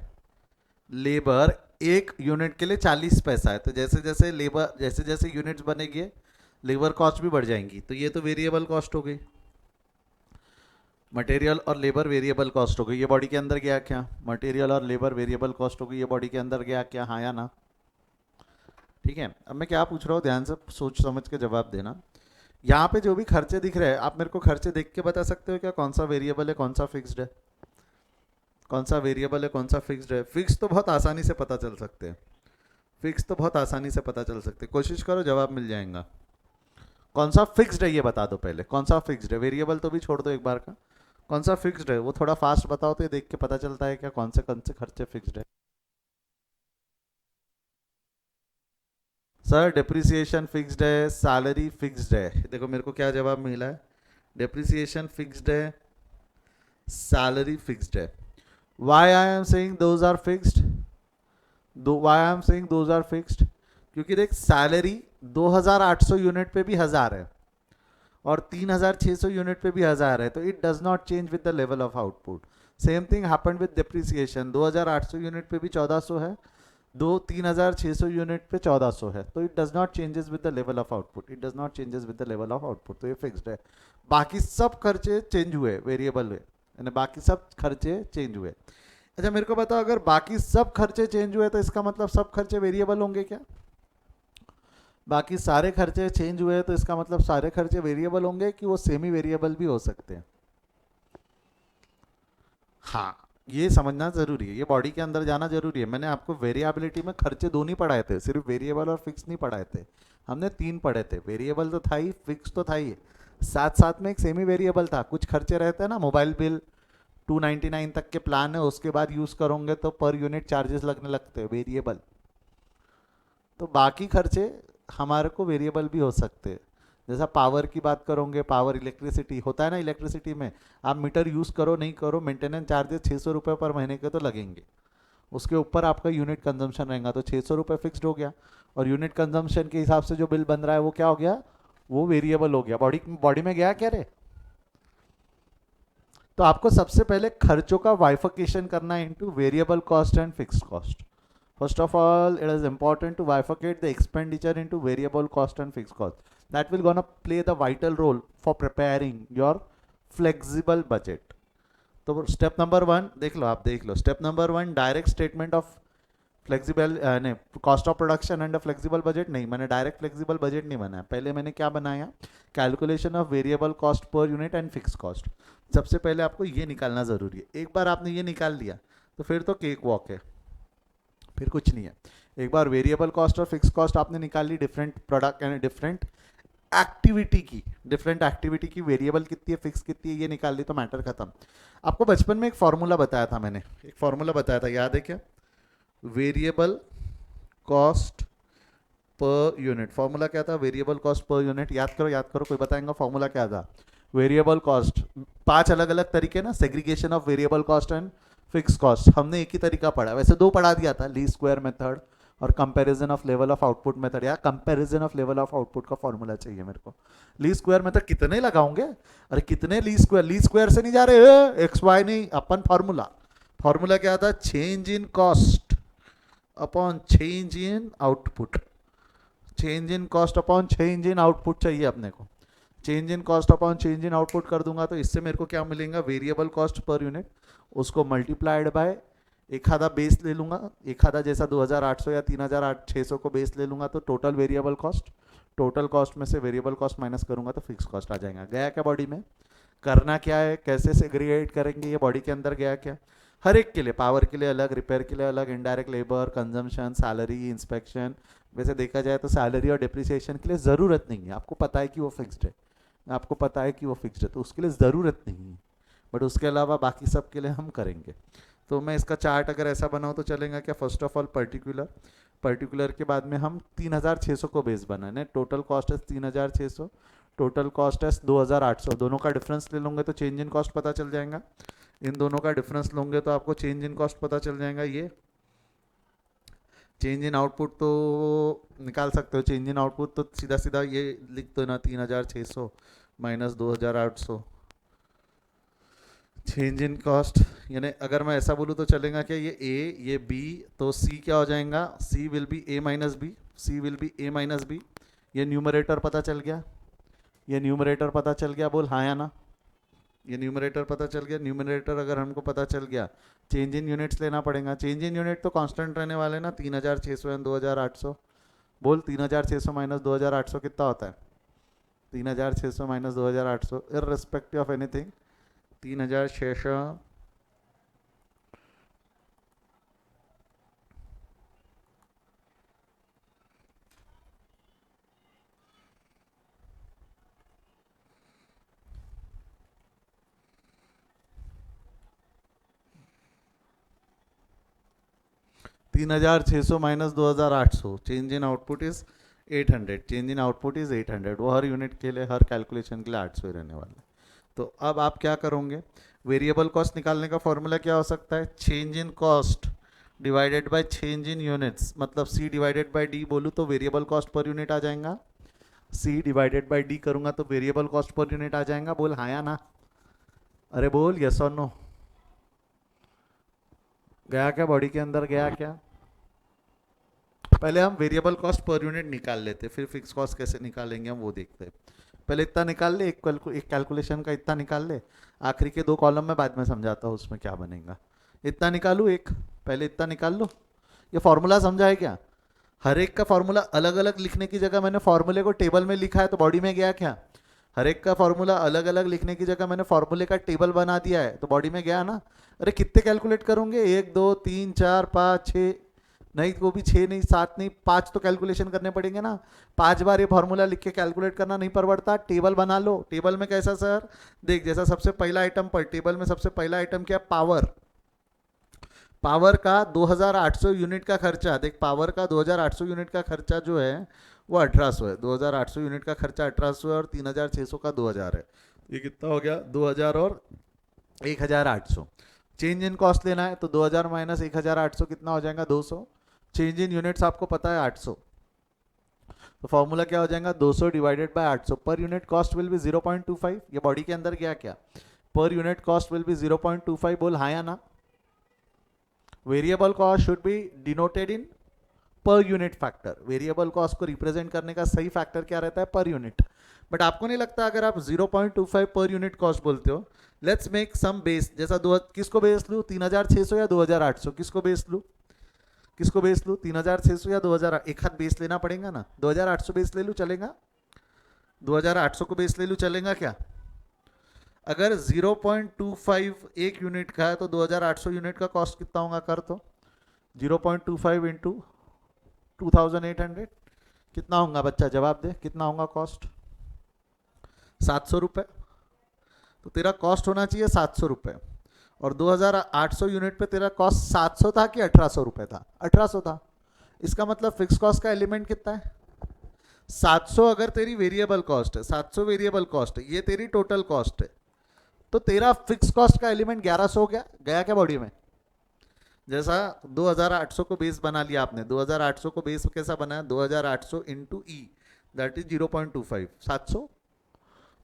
लेबर 1 यूनिट के लिए 40 पैसा है। तो जैसे जैसे लेबर, जैसे जैसे यूनिट्स बनेंगे लेबर कॉस्ट भी बढ़ जाएंगी। तो ये तो वेरिएबल कॉस्ट हो गई, मटेरियल और लेबर वेरिएबल कॉस्ट हो गई। ये बॉडी के अंदर गया क्या, मटेरियल और लेबर वेरिएबल कॉस्ट हो गई, ये बॉडी के अंदर गया क्या, हाँ या ना? ठीक है। अब मैं क्या पूछ रहा हूँ, ध्यान से सोच समझ के जवाब देना। यहाँ पे जो भी खर्चे दिख रहे हैं, आप मेरे को खर्चे देख के बता सकते हो क्या कौन सा वेरिएबल है, कौन सा फिक्स्ड है? कौन सा वेरिएबल है, कौन सा फिक्स्ड है? फिक्स तो बहुत आसानी से पता चल सकते हैं, फिक्स तो बहुत आसानी से पता चल सकते हैं। कोशिश करो, जवाब मिल जाएगा। कौन सा फिक्स्ड है ये बता दो पहले, कौन सा फिक्स्ड है? वेरिएबल तो भी छोड़ दो एक बार का, कौन सा फिक्स्ड है वो थोड़ा फास्ट बताओ, तो ये देख के पता चलता है क्या कौन से खर्चे फिक्स्ड है। सर डिप्रिसिएशन फिक्स्ड है, सैलरी फिक्स्ड है। देखो मेरे को क्या जवाब मिला है, डिप्रिसिएशन फिक्स्ड है, सैलरी फिक्स्ड है। Why I am saying those are fixed, why I am saying those are fixed, क्योंकि देख सैलरी 2800 यूनिट पे भी 1000 है और 3600 यूनिट पे भी 1000 है, तो it does not change with the level of output. Same thing happened with depreciation, 2800 unit पे भी 1400 है, 3600 यूनिट पे 1400 है, तो it does not changes with the level of output, it does not changes with the level of output. तो ये fixed है। बाकी सब खर्चे चेंज हुए, वेरिएबल हुए, यानी बाकी सब खर्चे चेंज हुए। अच्छा मेरे को बताओ, अगर बाकी सब खर्चे चेंज हुए तो इसका मतलब सब खर्चे वेरिएबल होंगे क्या? बाकी सारे खर्चे चेंज हुए तो इसका मतलब सारे खर्चे वेरिएबल होंगे कि वो सेमी वेरिएबल भी हो सकते हैं? हाँ, ये समझना जरूरी है, ये बॉडी के अंदर जाना जरूरी है। मैंने आपको वेरिएबिलिटी में खर्चे दो नहीं पढ़ाए थे, सिर्फ वेरिएबल और फिक्स नहीं पढ़ाए थे, हमने तीन पढ़े थे। वेरिएबल तो था ही, फिक्स तो था ही, साथ साथ में एक सेमी वेरिएबल था। कुछ खर्चे रहते हैं ना, मोबाइल बिल 299 तक के प्लान है, उसके बाद यूज़ करोगे तो पर यूनिट चार्जेस लगने लगते हैं, वेरिएबल। तो बाकी खर्चे हमारे को वेरिएबल भी हो सकते हैं। जैसा पावर की बात करोगे, पावर इलेक्ट्रिसिटी होता है ना, इलेक्ट्रिसिटी में आप मीटर यूज़ करो नहीं करो, मेंटेनेंस चार्जेस 600 रुपये पर महीने के तो लगेंगे। उसके ऊपर आपका यूनिट कंजम्पशन रहेगा, तो 600 रुपये फिक्स्ड हो गया, और यूनिट कंजम्पशन के हिसाब से जो बिल बन रहा है वो क्या हो गया, वो वेरिएबल हो गया। बॉडी बॉडी में गया क्या रे। तो आपको सबसे पहले खर्चों का वाइफिकेशन करना है into variable cost and fixed cost. First of all, it is important to bifurcate the expenditure into variable cost and fixed cost. That will gonna play the vital role for preparing your flexible budget. तो step number one देख लो, आप देख लो step number one, direct statement of flexible नहीं, cost of production and flexible budget नहीं, मैंने direct flexible budget नहीं बनाया। पहले मैंने क्या बनाया, calculation of variable cost per unit and fix cost. सबसे पहले आपको ये निकालना ज़रूरी है। एक बार आपने ये निकाल लिया तो फिर तो केक वॉक है, फिर कुछ नहीं है। एक बार वेरिएबल कॉस्ट और फिक्स कॉस्ट आपने निकाल ली, different product and different activity की वेरिएबल कितनी है फिक्स कितनी है ये निकाल ली तो मैटर खत्म। आपको बचपन में एक फॉर्मूला बताया था मैंने, एक फॉर्मूला बताया था, याद है क्या, variable cost per unit. Formula क्या था, वेरिएबल कॉस्ट पर यूनिट। याद करो, कोई बताएगा फॉर्मूला क्या था। वेरिएबल कॉस्ट, 5 अलग अलग तरीके ना, segregation of variable cost and fix cost, हमने एक ही तरीका पढ़ा, वैसे 2 पढ़ा दिया था, लीस्ट स्क्वायर मेथड और comparison of level of output method. या comparison of level of output का फॉर्मूला चाहिए मेरे को। लीस्ट स्क्वायर मेथड कितने लगाओगे, अरे कितने लीस्ट स्क्वायर से नहीं जा रहे, एक्स वाई नहीं, अपन फॉर्मूला क्या था, change in cost upon change in output. Change in cost upon change in output चाहिए अपने को। Change in cost upon change in output कर दूंगा तो इससे मेरे को क्या मिलेगा, वेरिएबल कॉस्ट पर यूनिट, उसको मल्टीप्लाइड बाय एक आधा बेस ले लूंगा, एक आधा जैसा 2800 या 3600 को बेस ले लूंगा तो total variable cost, total cost में से वेरिएबल कॉस्ट माइनस करूंगा तो फिक्स कॉस्ट आ जाएगा। गया क्या बॉडी में, करना क्या है, कैसे सेग्रीगेट करेंगे ये बॉडी के अंदर, गया क्या, हर एक के लिए, पावर के लिए अलग, रिपेयर के लिए अलग, indirect labour, consumption, salary, inspection. वैसे देखा जाए तो सैलरी और डिप्रिसिएशन के लिए ज़रूरत नहीं है, आपको पता है कि वो फिक्स्ड है, आपको पता है कि वो फिक्स्ड है तो उसके लिए ज़रूरत नहीं है, बट उसके अलावा बाकी सब के लिए हम करेंगे। तो मैं इसका चार्ट अगर ऐसा बनाऊँ तो चलेगा क्या, फर्स्ट ऑफ ऑल पर्टिकुलर के बाद में हम 3600 को बेस बनाने, टोटल कॉस्ट है 3600, टोटल कॉस्ट है 2800, दोनों का डिफरेंस ले लूँगे तो चेंज इन कॉस्ट पता चल जाएगा, इन दोनों का डिफरेंस लोगे तो आपको चेंज इन कॉस्ट पता चल जाएगा। ये चेंज इन आउटपुट तो निकाल सकते हो, चेंज इन आउटपुट तो सीधा सीधा ये लिख दो ना, 3600 माइनस 2800, चेंज इन कॉस्ट, यानी अगर मैं ऐसा बोलूँ तो चलेगा क्या, ये ए ये बी, तो सी क्या हो जाएगा, C will be A minus B, C will be A minus B. ये न्यूमरेटर पता चल गया, ये न्यूमरेटर पता चल गया, बोल हाँ या ना, ये न्यूमरेटर पता चल गया। न्यूमरेटर अगर हमको पता चल गया, चेंज इन यूनिट्स लेना पड़ेगा, चेंज इन यूनिट तो कांस्टेंट रहने वाले ना, 3600 एंड 2800, बोल 3600 माइनस 2800 कितना होता है, 3600 minus 2800 irrespective of anything, 3600 3600 minus 2800, change in output is 800, change in output is 800, वो हर यूनिट के लिए, हर कैलकुलेशन के लिए 800 ही रहने वाला है। तो अब आप क्या करोगे, वेरिएबल कॉस्ट निकालने का फॉर्मूला क्या हो सकता है, change in cost divided by change in units, मतलब सी डिवाइडेड बाय डी बोलूँ तो वेरिएबल कॉस्ट पर यूनिट आ जाएगा, सी डिवाइडेड बाय डी करूँगा तो वेरिएबल कॉस्ट पर यूनिट आ जाएगा। बोल हाँ या ना, अरे बोल यस और नो, गया क्या बॉडी के अंदर, गया क्या। पहले हम वेरिएबल कॉस्ट पर यूनिट निकाल लेते, फिर फिक्स कॉस्ट कैसे निकालेंगे हम वो देखते हैं। पहले इतना निकाल ले, एक कैलकुलेशन का इतना निकाल ले, आखिरी के 2 कॉलम में बाद में समझाता हूँ उसमें क्या बनेगा। इतना निकालूँ एक, पहले इतना निकाल लो। ये फॉर्मूला समझा है क्या, हर एक का फॉर्मूला अलग अलग लिखने की जगह मैंने फॉर्मूले को टेबल में लिखा है तो बॉडी में गया क्या, हर एक का फॉर्मूला अलग अलग लिखने की जगह मैंने फॉर्मूले का टेबल बना दिया है, तो बॉडी में गया ना। अरे कितने कैलकुलेट करोगे, 1 2 3 4 5 6, नहीं वो भी 6 नहीं 7 नहीं 5 तो कैलकुलेशन करने पड़ेंगे ना। 5 बार ये फॉर्मूला लिख के कैलकुलेट करना नहीं पड़ता, टेबल बना लो। टेबल में कैसा सर, देख जैसा सबसे पहला आइटम पर टेबल में सबसे पहला आइटम क्या, पावर। पावर का 2800 यूनिट का खर्चा, देख पावर का 2800 यूनिट का खर्चा जो है वो 1800 है। 2800 यूनिट का खर्चा 1800 है और 3600 का 2000 है। ये कितना हो गया, 2000 और 1800। चेंज इन कॉस्ट लेना है तो 2000 माइनस 1800 कितना हो जाएगा, 200। चेंज इन यूनिट्स आपको पता है 800, तो फॉर्मूला क्या हो जाएगा, 200 डिवाइडेड बाय 800। पर यूनिट कॉस्ट विल बी 0.25। ये बॉडी के अंदर गया क्या, पर यूनिट कॉस्ट विल बी 0.25। बोल हाँ या ना। Variable cost should be denoted in per unit factor. Variable cost को रिप्रेजेंट करने का सही फैक्टर क्या रहता है, पर यूनिट। बट आपको नहीं लगता अगर आप 0.25 पर यूनिट कॉस्ट बोलते हो, लेट्स मेक सम बेस, जैसा किसको बेस लूँ, 3600 या 2800, किसको बेस लूँ, किसको बेस लूँ, 3600 या 2000, एक हाथ बेस लेना पड़ेगा ना। 2800 बेस ले लूँ चलेगा, 2800 को बेस ले लूँ चलेगा क्या। अगर 0.25 एक यूनिट का है तो 2800 यूनिट का कॉस्ट कितना होगा, कर तो 0.25 इंटू 2800 कितना होगा बच्चा, जवाब दे कितना होगा कॉस्ट, 700 रुपये। तो तेरा कॉस्ट होना चाहिए 700 रुपये, और 2800 यूनिट पे तेरा कॉस्ट 700 था कि 1800 रुपये था, 1800 था। इसका मतलब फिक्स कॉस्ट का एलिमेंट कितना है, 700। अगर तेरी वेरिएबल कॉस्ट है, 700 वेरिएबल कॉस्ट है, ये तेरी टोटल कॉस्ट है, तो तेरा फिक्स कॉस्ट का एलिमेंट 1100 हो गया, गया क्या बॉडी में। जैसा 2800 को बेस बना लिया आपने, 2800 को बेस कैसा बनाया, 2800 into E, that is 0.25, 700।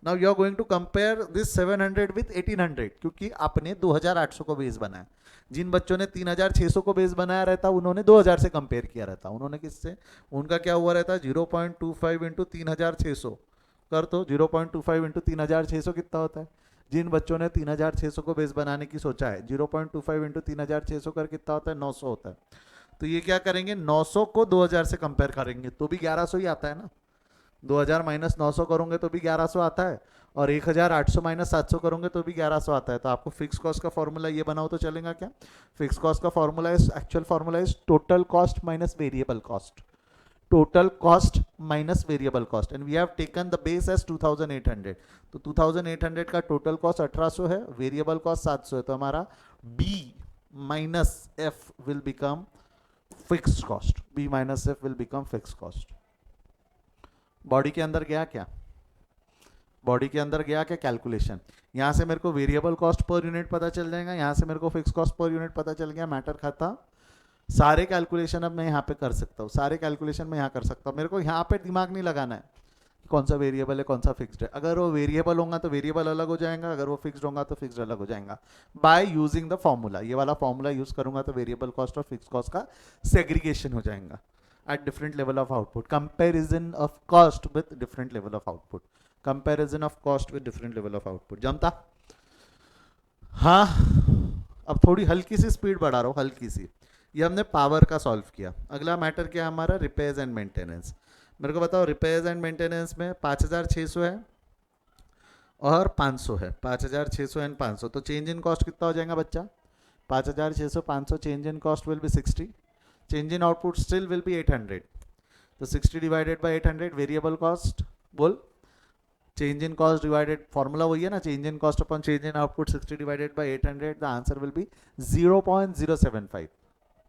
Now you are going to compare this 700 with 1800, क्योंकि आपने 2800 को बेस बनाया। जिन बच्चों ने 3600 को बेस बनाया रहता उन्होंने 2000 से कंपेयर किया रहता। उन्होंने किससे, उनका क्या हुआ रहता, 0.25 इंटू 3600 कर, तो 0.25 इंटू 3600 कितना होता है। जिन बच्चों ने 3600 को बेस बनाने की सोचा है, 0.25 इंटू 3600 कर कितना होता है, 900 होता है। तो ये क्या करेंगे, 900 को 2000 से कंपेयर करेंगे तो भी 1100 ही आता है ना। 2000 माइनस 900 करोगे तो भी 1100 आता है, और 1800 माइनस 700 करोगे तो भी 1100 आता है। तो आपको फिक्स कॉस्ट का फॉर्मूला ये बनाओ तो चलेगा क्या। फिक्स कॉस्ट का formula is, actual formula is total cost minus variable cost, total cost minus variable cost, and we have taken the base as 2800। तो 2800 का टोटल कॉस्ट 1800 है, वेरिएबल कॉस्ट 700 है, तो हमारा B minus F will become fix cost, B minus F will become fix cost. Body के अंदर गया क्या, बॉडी के अंदर गया क्या कैलकुलेशन। यहां से मेरे को वेरिएबल कॉस्ट पर यूनिट पता चल जाएगा, यहां से मेरे को फिक्स कॉस्ट पर यूनिट पता चल गया, मैटर खाता। सारे कैलकुलेशन अब मैं यहाँ पे कर सकता हूँ, सारे कैलकुलेशन मैं यहाँ कर सकता हूँ। मेरे को यहाँ पे दिमाग नहीं लगाना है कौन सा वेरिएबल है कौन सा फिक्स्ड है। अगर वो वेरिएबल होगा तो वेरिएबल अलग हो जाएगा, अगर वो फिक्स्ड होगा तो फिक्स्ड अलग हो जाएगा। बाय यूजिंग द फॉर्मूला, ये वाला फॉर्मूला यूज करूंगा तो वेरिएबल कॉस्ट और फिक्स कॉस्ट का सेग्रीगेशन हो जाएगा at different level of output, comparison of cost with different level of output, comparison of cost with different level of output। जमता, हाँ। अब थोड़ी हल्की सी स्पीड बढ़ा रहा हूँ, हल्की सी। ये हमने पावर का सॉल्व किया। अगला मैटर क्या है हमारा, रिपेयर्स एंड मेंटेनेंस। मेरे को बताओ रिपेयर्स एंड मेंटेनेंस में 5600 है और 500 है, 5600 एंड 500, तो चेंज इन कॉस्ट कितना हो जाएगा बच्चा, 5600 500, change in cost will be 60, change in output still will be 800। तो 60 डिवाइडेड बाय 800 वेरिएबल कॉस्ट, बोल change in cost divided, formula वही है ना, change in cost upon change in output 60 divided by 800, the answer will be 0.075।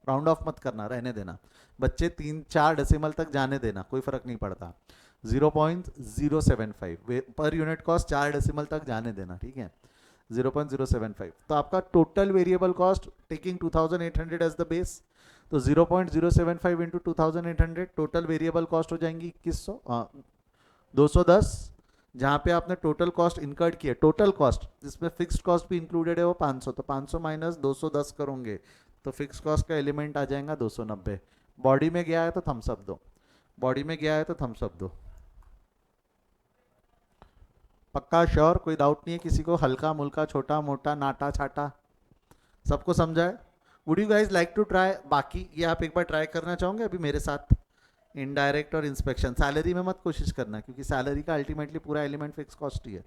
Round of मत करना, रहने देना बच्चे, 3-4 डेसिमल तक जाने देना, कोई फर्क नहीं पड़ता। 0.075 पर यूनिट कॉस्ट 4 डेसिमल तक जाने देना, ठीक है, 0.075। तो आपका total variable cost taking 2800 as the base, तो 0.075 इंटू 2800 टोटल वेरिएबल कॉस्ट हो जाएंगी 2100, 210। जहाँ पे आपने टोटल कॉस्ट इनकर्ड किया, टोटल कॉस्ट जिसमें फिक्स्ड कॉस्ट भी इंक्लूडेड है वो 500, तो 500 माइनस 210 करोगे तो फिक्स कॉस्ट का एलिमेंट आ जाएगा 290। बॉडी में गया है तो थम्स अप दो, बॉडी में गया है तो थम्स अप दो। पक्का श्योर, कोई डाउट नहीं है किसी को, हल्का मुल्का छोटा मोटा नाटा छाटा सबको समझा है। Would you guys like to try, बाकी ये आप एक बार ट्राई करना चाहोगे अभी मेरे साथ, इनडायरेक्ट और इंस्पेक्शन, सैलरी में मत कोशिश करना, क्योंकि सैलरी का अल्टीमेटली पूरा एलिमेंट फिक्स कॉस्ट ही है,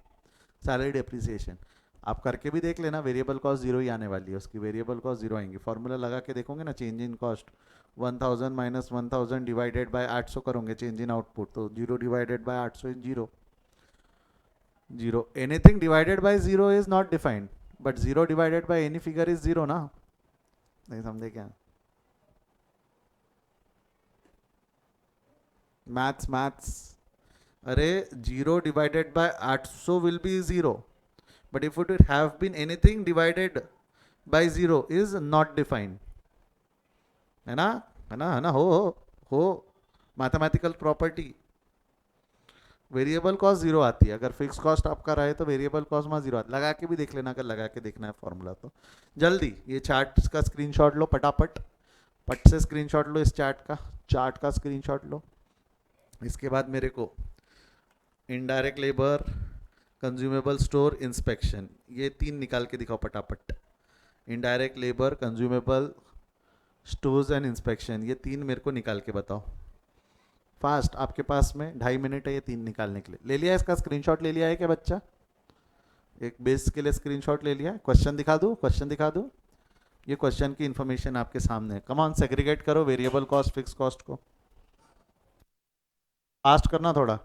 सैलरी डेप्रिसिएशन। आप करके भी देख लेना, वेरिएबल कॉस्ट जीरो ही आने वाली है, उसकी वेरिएबल कॉस्ट जीरो आएंगी। फॉर्मूला लगा के देखोगे ना, change in cost 1000 minus 1000 divided by 800 करोगे चेंज इन आउटपुट, तो zero divided by 800 is zero. Zero, anything divided by zero is not defined, but zero divided by any figure is zero ना। नहीं समझे क्या? Maths maths. अरे zero divided by 800 will be zero, but if it would have been anything divided by zero is not defined, है ना? है ना हो mathematical property. Variable cost zero आती है, अगर फिक्स कॉस्ट आपका रहे तो वेरिएबल कॉस्ट में जीरो आती है। लगा के भी देख लेना, अगर लगा के देखना है फॉर्मूला तो। जल्दी ये चार्ट का स्क्रीनशॉट लो, पटापट पट से स्क्रीनशॉट लो, इस चार्ट का स्क्रीनशॉट लो। इसके बाद मेरे को indirect labour, consumable store, inspection, ये तीन निकाल के दिखाओ पटापट। Indirect labour, consumable stores and inspection, ये तीन मेरे को निकाल के बताओ फास्ट। आपके पास में 2.5 मिनट है ये तीन निकालने के लिए। ले लिया इसका स्क्रीनशॉट? ले लिया है क्या बच्चा? एक बेस के लिए स्क्रीनशॉट ले लिया? क्वेश्चन दिखा दूँ? क्वेश्चन दिखा दूँ? ये क्वेश्चन की इन्फॉर्मेशन आपके सामने है। कम ऑन, सेग्रीगेट करो वेरिएबल कॉस्ट फिक्स कॉस्ट को। फास्ट करना थोड़ा।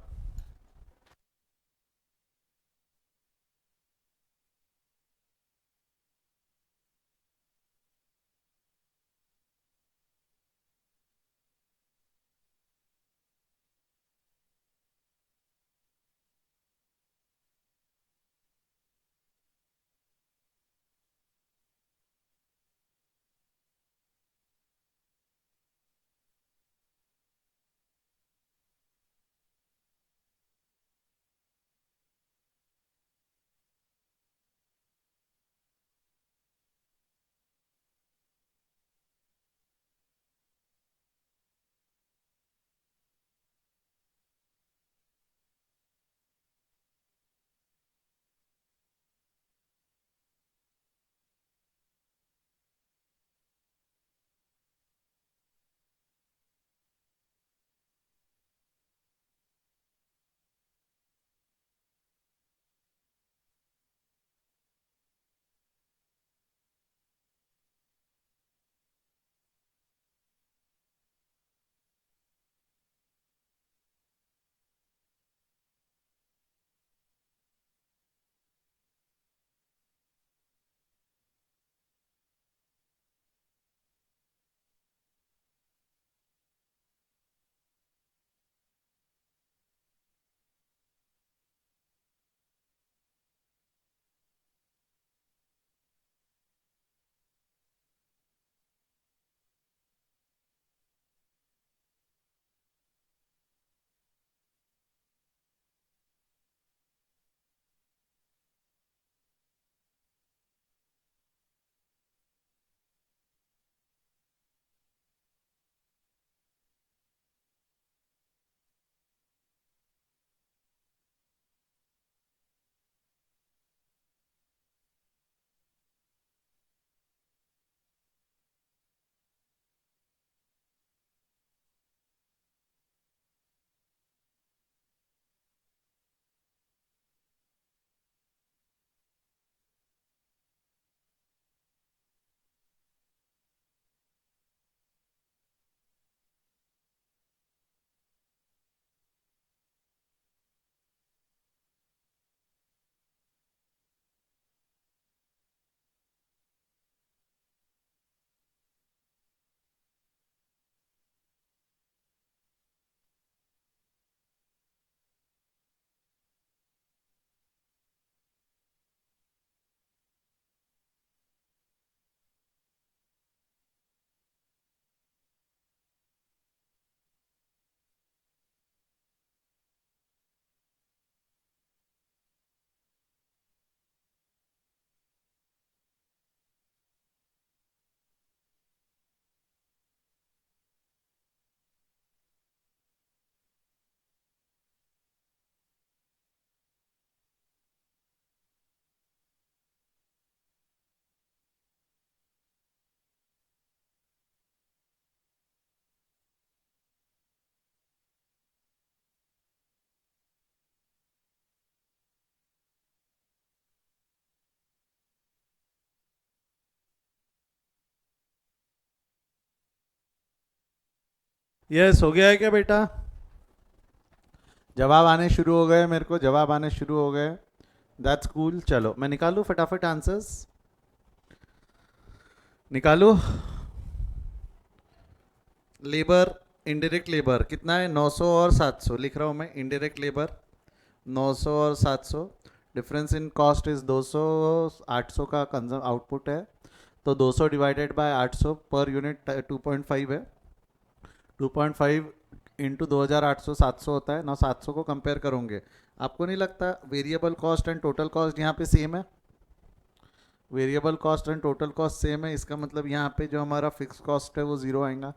यस हो गया है क्या बेटा? जवाब आने शुरू हो गए, मेरे को जवाब आने शुरू हो गए। That's cool. चलो मैं निकालूं फटाफट आंसर्स, निकालूं। लेबर, इनडायरेक्ट लेबर कितना है? 900 और 700 लिख रहा हूँ मैं। इनडायरेक्ट लेबर 900 और 700, डिफरेंस इन कॉस्ट इज 200। 800 का कंजम आउटपुट है, तो 200 डिवाइडेड बाय 800 पर यूनिट 2.5 है। 2.5 इंटू 2800 700 होता है ना। 700 को कंपेयर करोगे, आपको नहीं लगता variable cost and total cost यहाँ पे सेम है? Variable cost and total cost same है, इसका मतलब यहाँ पे जो हमारा फिक्स कॉस्ट है वो जीरो आएगा।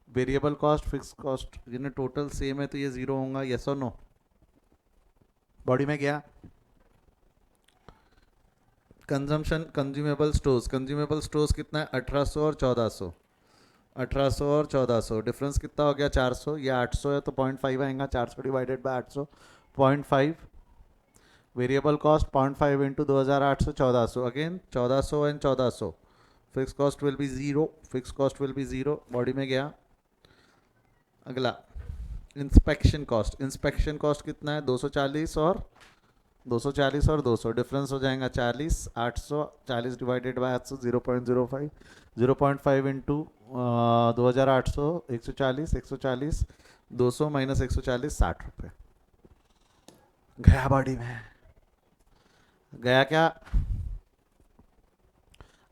वेरिएबल कॉस्ट फिक्स कॉस्ट जिन्हें टोटल सेम है तो ये जीरो होगा। यस और नो? बॉडी में गया। Consumption consumable stores, consumable stores कितना है? 1800 और 1400। 1800 और 1400 डिफरेंस कितना हो गया? 400। ये 800 है तो 0.5 आएगा। 400 divided by 800 0.5। Variable cost 0.5 into 2800 1400, again 1400 and 1400। Fix cost will be zero, fix cost will be zero. Body में गया। अगला इंस्पेक्शन कॉस्ट, इंस्पेक्शन कॉस्ट कितना है? 240 और 240 और 200, डिफरेंस हो जाएगा 40। 800 40 डिवाइडेड बाय 800 0.05। 0.5 इंटू 2800 140, 140 200 माइनस 140 60 रुपये। गया बॉडी में, गया क्या?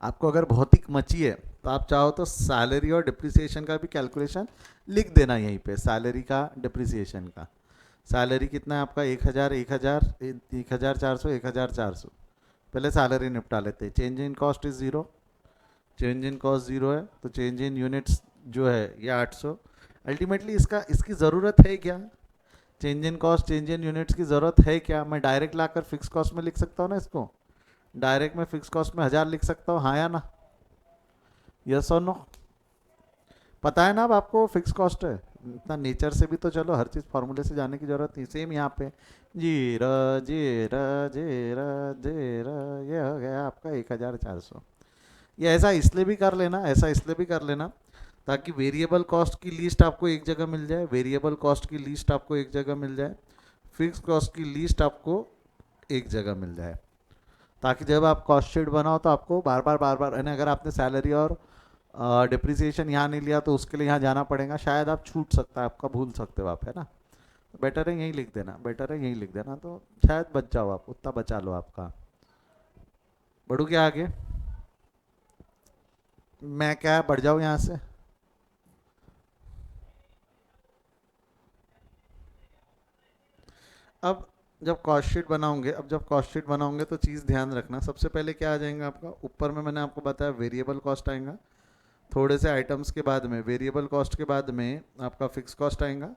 आपको अगर भौतिक मची है तो आप चाहो तो सैलरी और डिप्रिसिएशन का भी कैलकुलेशन लिख देना यहीं पे। सैलरी का, डिप्रिसिएशन का। सैलरी कितना है आपका? 1000 1000 1400 1400। पहले सैलरी निपटा लेते हैं। Change in cost is zero, change in cost zero है तो चेंज इन यूनिट्स जो है ये 800। अल्टीमेटली इसका, इसकी ज़रूरत है क्या? Change in cost change in units की ज़रूरत है क्या? मैं डायरेक्ट लाकर फिक्स कॉस्ट में लिख सकता हूँ ना इसको। डायरेक्ट में फिक्स कॉस्ट में 1000 लिख सकता हूँ, हाँ या ना? यस और नो? पता है ना अब आपको फिक्स कॉस्ट है। इतना नेचर से भी तो चलो हर चीज़ फार्मूले से जाने की जरूरत नहीं। सेम यहाँ पे जीरा जीरा जीरा जीरा, ये हो गया आपका 1400। ये ऐसा इसलिए भी कर लेना, ऐसा इसलिए भी कर लेना ताकि वेरिएबल कॉस्ट की लिस्ट आपको एक जगह मिल जाए। वेरिएबल कॉस्ट की लिस्ट आपको एक जगह मिल जाए, फिक्स कॉस्ट की लिस्ट आपको एक जगह मिल जाए, ताकि जब आप कॉस्ट शीट बनाओ तो आपको बार बार यानी अगर आपने सैलरी और डिप्रिसिएशन यहाँ नहीं लिया तो उसके लिए यहाँ जाना पड़ेगा। शायद आप छूट सकता है आपका, भूल सकते हो आप, है ना? बेटर है यहीं लिख देना, बेटर है यहीं लिख देना, तो शायद बच जाओ आप, उतना बचा लो आपका। बढ़ू क्या आगे? मैं क्या बढ़ जाऊँ यहाँ से? अब जब कॉस्ट शीट बनाओगे, अब जब कॉस्ट शीट बनाओगे तो चीज़ ध्यान रखना, सबसे पहले क्या आ जाएगा आपका? ऊपर में मैंने आपको बताया वेरिएबल कॉस्ट आएगा, थोड़े से आइटम्स के बाद में वेरिएबल कॉस्ट के बाद में आपका फिक्स कॉस्ट आएगा,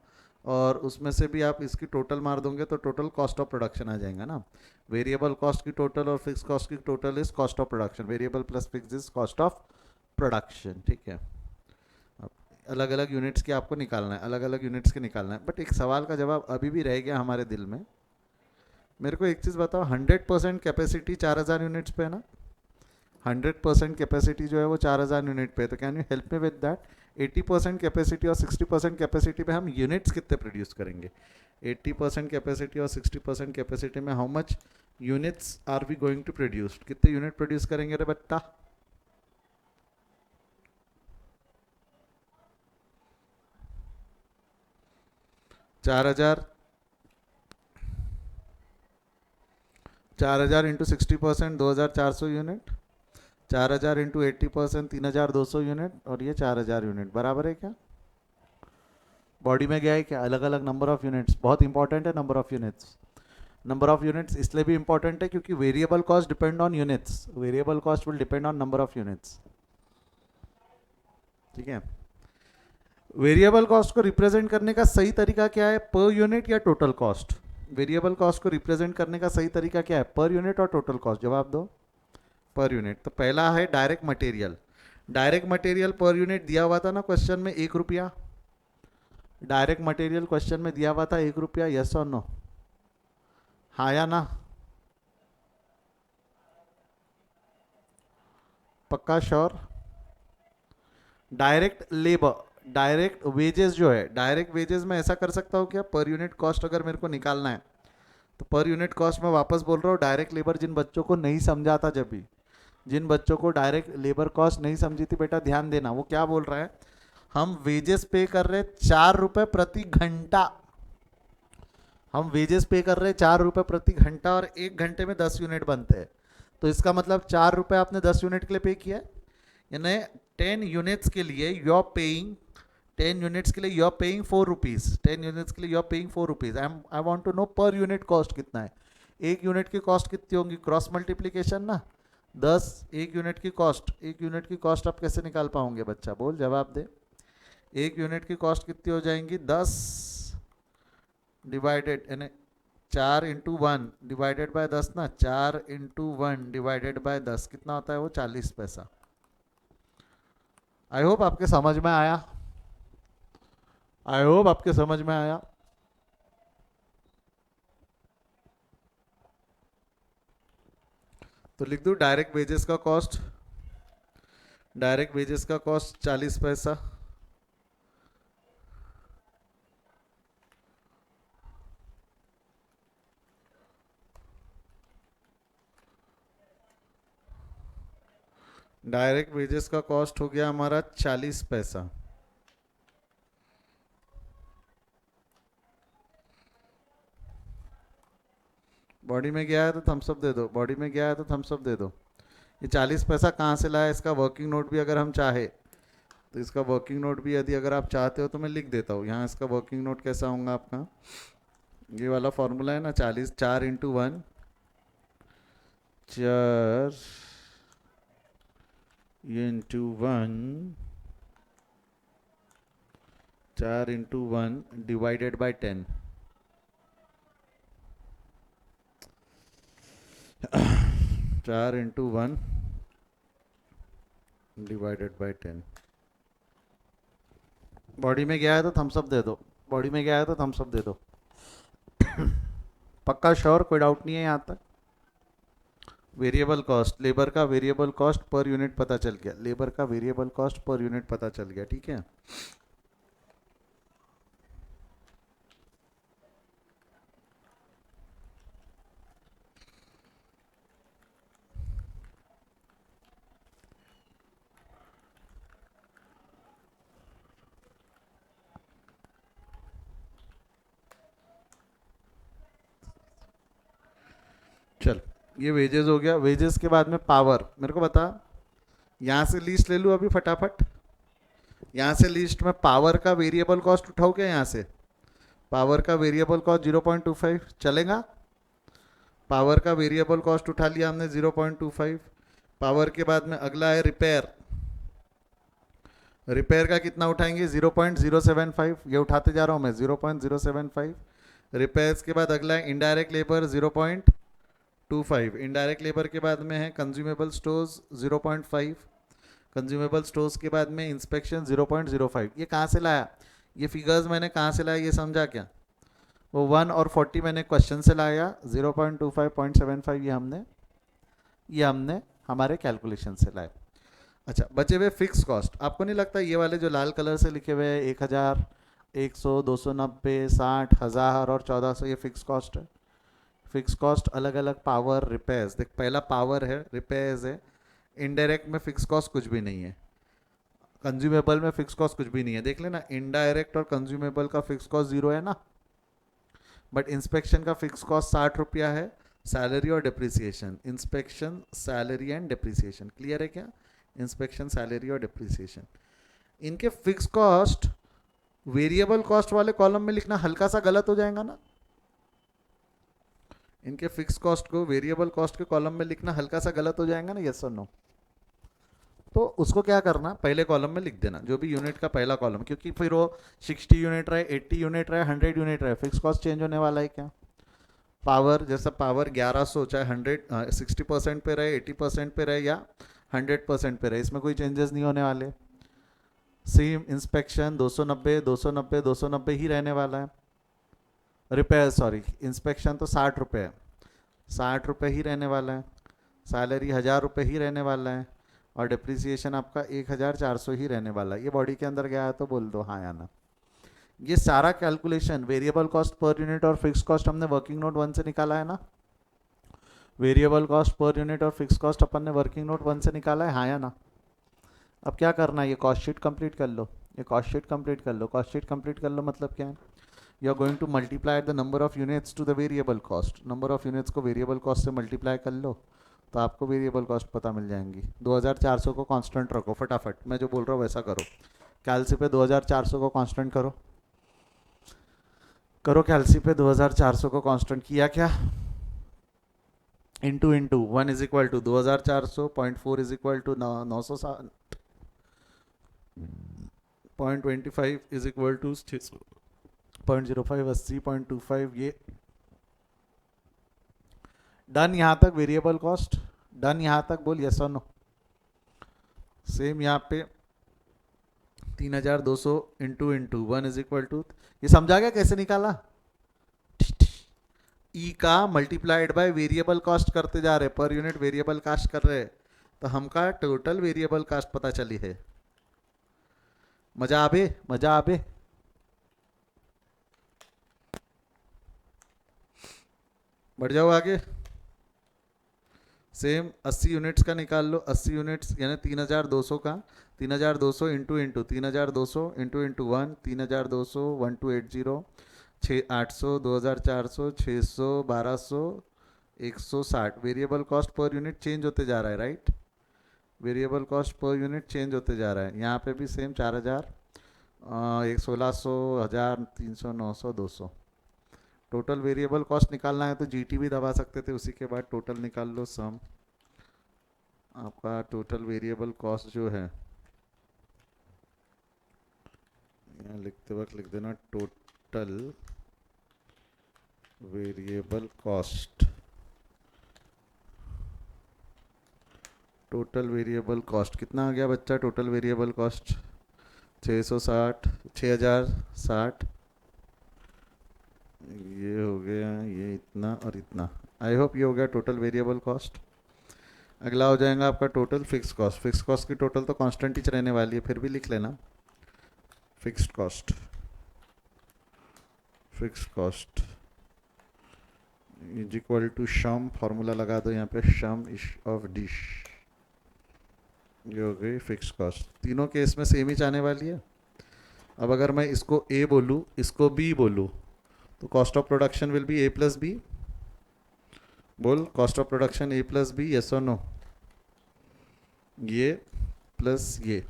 और उसमें से भी आप इसकी टोटल मार दोगे तो टोटल कॉस्ट ऑफ प्रोडक्शन आ जाएगा ना। वेरिएबल कॉस्ट की टोटल और फिक्स कॉस्ट की total is cost of production. Variable plus fix is cost of production, ठीक है? अब अलग अलग यूनिट्स की आपको निकालना है, अलग अलग यूनिट्स के निकालना है। बट एक सवाल का जवाब अभी भी रह गया हमारे दिल में। मेरे को एक चीज़ बताओ, 100% कैपेसिटी 4000 यूनिट्स पे है ना? 100% कैपेसिटी जो है वो 4000 यूनिट पे है, तो can you help me with that? 80% capacity और 60% कैपेसिटी पे हम यूनिट्स कितने प्रोड्यूस करेंगे? 80% कैपेसिटी और 60% कैपेसिटी में how much units are we going to produce? कितने यूनिट प्रोड्यूस करेंगे रे बट्टा? चार हजार 4000 इंटू 60% 2400 यूनिट। 4000 इंटू 80% 3200 यूनिट, और ये 4000 यूनिट बराबर है क्या? बॉडी में गया है क्या? अलग अलग नंबर ऑफ यूनिट्स, बहुत इंपॉर्टेंट है number of units. Number of units इसलिए भी इंपॉर्टेंट है क्योंकि variable cost depend on units, variable cost will depend on number of units, ठीक है? वेरिएबल कॉस्ट को रिप्रेजेंट करने का सही तरीका क्या है? पर यूनिट या टोटल कॉस्ट? वेरिएबल कॉस्ट को रिप्रेजेंट करने का सही तरीका क्या है? पर यूनिट और टोटल कॉस्ट? जवाब दो। Per unit. तो पहला है direct material. Direct material per unit दिया हुआ था ना क्वेश्चन में, 1 रुपया। डायरेक्ट मटेरियल क्वेश्चन में दिया हुआ था 1 रुपया। यस और नो? हाँ या ना? पक्का sure? Direct labour, direct wages जो है, डायरेक्ट वेजेस में ऐसा कर सकता हूँ क्या, पर यूनिट कॉस्ट अगर मेरे को निकालना है तो पर यूनिट कॉस्ट में वापस बोल रहा हूँ, डायरेक्ट लेबर जिन बच्चों को नहीं समझा था, जब भी जिन बच्चों को डायरेक्ट लेबर कॉस्ट नहीं समझी थी, बेटा ध्यान देना, वो क्या बोल रहा है, हम वेजेस पे कर रहे 4 रुपए प्रति घंटा, हम वेजेस पे कर रहे 4 रुपए प्रति घंटा और 1 घंटे में 10 यूनिट बनते हैं, तो इसका मतलब 4 रुपए आपने 10 यूनिट के लिए पे किया है, यानी 10 यूनिट्स के लिए यू आर पेइंग, 10 यूनिट्स के लिए you are paying 4 rupees, 10 units के लिए you are paying 4 rupees. I want to know per unit cost कितना है, 1 यूनिट की कॉस्ट कितनी होगी, क्रॉस मल्टीप्लीकेशन ना, 10, 1 यूनिट की कॉस्ट, 1 यूनिट की कॉस्ट आप कैसे निकाल पाओगे बच्चा, बोल जवाब दे, 1 यूनिट की कॉस्ट कितनी हो जाएंगी, 10 डिवाइडेड यानी 4 × 1 डिवाइडेड बाय 10 ना, 4 × 1 डिवाइडेड बाय 10 कितना होता है वो, 40 पैसा। आई होप आपके समझ में आया, आई होप आपके समझ में आया। तो लिख दूं डायरेक्ट वेजेस का कॉस्ट, डायरेक्ट वेजेस का कॉस्ट 40 पैसा, डायरेक्ट वेजेस का कॉस्ट हो गया हमारा 40 पैसा। बॉडी में गया है तो थम्स अप दे दो, बॉडी में गया है तो थम्स अप दे दो। ये 40 पैसा कहाँ से लाया, इसका वर्किंग नोट भी अगर हम चाहे तो इसका वर्किंग नोट भी यदि अगर आप चाहते हो तो मैं लिख देता हूँ यहाँ, इसका वर्किंग नोट कैसा होगा आपका, ये वाला फॉर्मूला है ना, 40, 4 × 1, 4 × 1 divided by 10, 4 × 1 divided by 10। Body में गया है तो थम्स अप दे दो, बॉडी में गया है तो थम्स अप दे दो। पक्का श्योर, कोई डाउट नहीं है यहाँ तक। वेरिएबल कॉस्ट, लेबर का वेरिएबल कॉस्ट पर यूनिट पता चल गया, लेबर का वेरिएबल कॉस्ट पर यूनिट पता चल गया, ठीक है। चल ये वेजेस हो गया, वेजेस के बाद में पावर, मेरे को बता यहाँ से लीस्ट ले लूँ अभी फटाफट, यहाँ से लिस्ट में पावर का वेरिएबल कॉस्ट उठाओ क्या, यहाँ से पावर का वेरिएबल कॉस्ट 0.25 चलेगा, पावर का वेरिएबल कॉस्ट उठा लिया हमने 0.25। पावर के बाद में अगला है रिपेयर, रिपेयर का कितना उठाएंगे 0.075, ये उठाते जा रहा हूँ मैं 0.075। रिपेयर्स के बाद अगला है इनडायरेक्ट लेबर 0.25, इनडायरेक्ट लेबर के बाद में है कंज्यूमेबल स्टोर्स 0.5, कंज्यूमेबल स्टोर्स के बाद में इंस्पेक्शन 0.05। ये कहाँ से लाया, ये फिगर्स मैंने कहाँ से लाया ये समझा क्या, वो 1 और 40 मैंने क्वेश्चन से लाया, 0.25, 0.75 ये हमने हमारे कैलकुलेशन से लाए। अच्छा बचे हुए फिक्स कॉस्ट, आपको नहीं लगता ये वाले जो लाल कलर से लिखे हुए 1000, 100, 290, 60, 1000 और 1400 ये फिक्स कॉस्ट है। फिक्स कॉस्ट अलग अलग, पावर, रिपेयर्स, देख पहला पावर है, रिपेयर्स है, इनडायरेक्ट में फिक्स कॉस्ट कुछ भी नहीं है, कंज्यूमेबल में फिक्स कॉस्ट कुछ भी नहीं है, देख लेना इनडायरेक्ट और कंज्यूमेबल का फिक्स कॉस्ट 0 है ना, बट इंस्पेक्शन का फिक्स कॉस्ट 60 रुपया है, सैलरी और depreciation, inspection salary and depreciation, clear है क्या, इंस्पेक्शन सैलरी और डिप्रिसिएशन। इनके फिक्स कॉस्ट वेरिएबल कॉस्ट वाले कॉलम में लिखना हल्का सा गलत हो जाएगा ना, इनके फिक्स कॉस्ट को वेरिएबल कॉस्ट के कॉलम में लिखना हल्का सा गलत हो जाएगा ना, यस और नो। तो उसको क्या करना, पहले कॉलम में लिख देना जो भी यूनिट का पहला कॉलम, क्योंकि फिर वो 60 यूनिट रहे, 80 यूनिट रहे, 100 यूनिट रहे, फिक्स कॉस्ट चेंज होने वाला है क्या। पावर जैसा पावर 1100 चाहे 60% पे रहे, 80% पे रहे या 100% पे रहे, इसमें कोई चेंजेस नहीं होने वाले। सेम इंस्पेक्शन 290, 290, 290 ही रहने वाला है। रिपेयर सॉरी इंस्पेक्शन तो 60 रुपये है, 60 रुपये ही रहने वाला है। सैलरी 1000 रुपये ही रहने वाला है। और डिप्रिसिएशन आपका 1400 ही रहने वाला है। ये बॉडी के अंदर गया है तो बोल दो हाँ या ना। ये सारा calculation variable cost per unit और फिक्स कॉस्ट हमने वर्किंग नोट 1 से निकाला है ना। वेरिएबल कॉस्ट पर यूनिट और फिक्स कॉस्ट अपन ने वर्किंग नोट 1 से निकाला है, हाँ या ना। अब क्या करना है, ये कॉस्ट शीट कंप्लीट कर लो, ये कॉस्ट शीट कंप्लीट कर लो। कॉस्ट शीट कंप्लीट कर लो मतलब क्या है, you are going to multiply the number of units to the variable cost. Number of units को वेरिएबल कॉस्ट से मल्टीप्लाई कर लो तो आपको वेरिएबल कॉस्ट पता मिल जाएंगी। 2400 को कांस्टेंट रखो, फटाफट मैं जो बोल रहा हूँ वैसा करो। कैलसी पे 2400 को कांस्टेंट करो, करो कैलसी पे 2400 को कांस्टेंट। किया क्या, into into 1 is equal to 2400, 0.4 is equal to 960, 0.25 is equal to 0.05, 80, 0.25। ये डन। यहाँ तक वेरिएबल कॉस्ट डन, यहाँ तक बोल यस और नो। सेम यहाँ पे 3200 into into 1 is equal to, ये समझा गया कैसे निकाला। ई का मल्टीप्लाइड बाय वेरिएबल कॉस्ट करते जा रहे, पर यूनिट वेरिएबल कॉस्ट कर रहे, तो हमका टोटल वेरिएबल कॉस्ट पता चली है। मजा आबे, मजा आबे। बढ़ जाओ आगे। सेम 80 यूनिट्स का निकाल लो, 80 यूनिट्स यानी 3200 का, 3200 into into 3200 into into 1, 3200, 1280, 800, 2400, 600, 1200, 160। Variable cost per unit change होते जा रहा है, right. Variable cost per unit change होते जा रहा है। यहाँ पे भी सेम 4000, 1600, 1000, 300, 900, 200। टोटल वेरिएबल कॉस्ट निकालना है तो जीटी भी दबा सकते थे, उसी के बाद टोटल निकाल लो सम। आपका टोटल वेरिएबल कॉस्ट जो है, यहाँ लिखते वक्त लिख देना total variable cost. Total variable cost कितना आ गया बच्चा, टोटल वेरिएबल कॉस्ट 660, 6060, ये हो गया, ये इतना और इतना। आई होप ये हो गया टोटल वेरिएबल कॉस्ट। अगला हो जाएगा आपका total fix cost. Fix cost की टोटल तो कांस्टेंट ही रहने वाली है, फिर भी लिख लेना fixed cost. Fixed cost is equal to sum, formula लगा दो यहाँ पे, शम ऑफ डिश। ये हो गई फिक्स कॉस्ट। तीनों केस में सेम ही जाने वाली है। अब अगर मैं इसको ए बोलूँ, इसको बी बोलूँ, तो cost of production will be A plus B. बोल, cost of production A plus B, yes और नो। ये प्लस ये,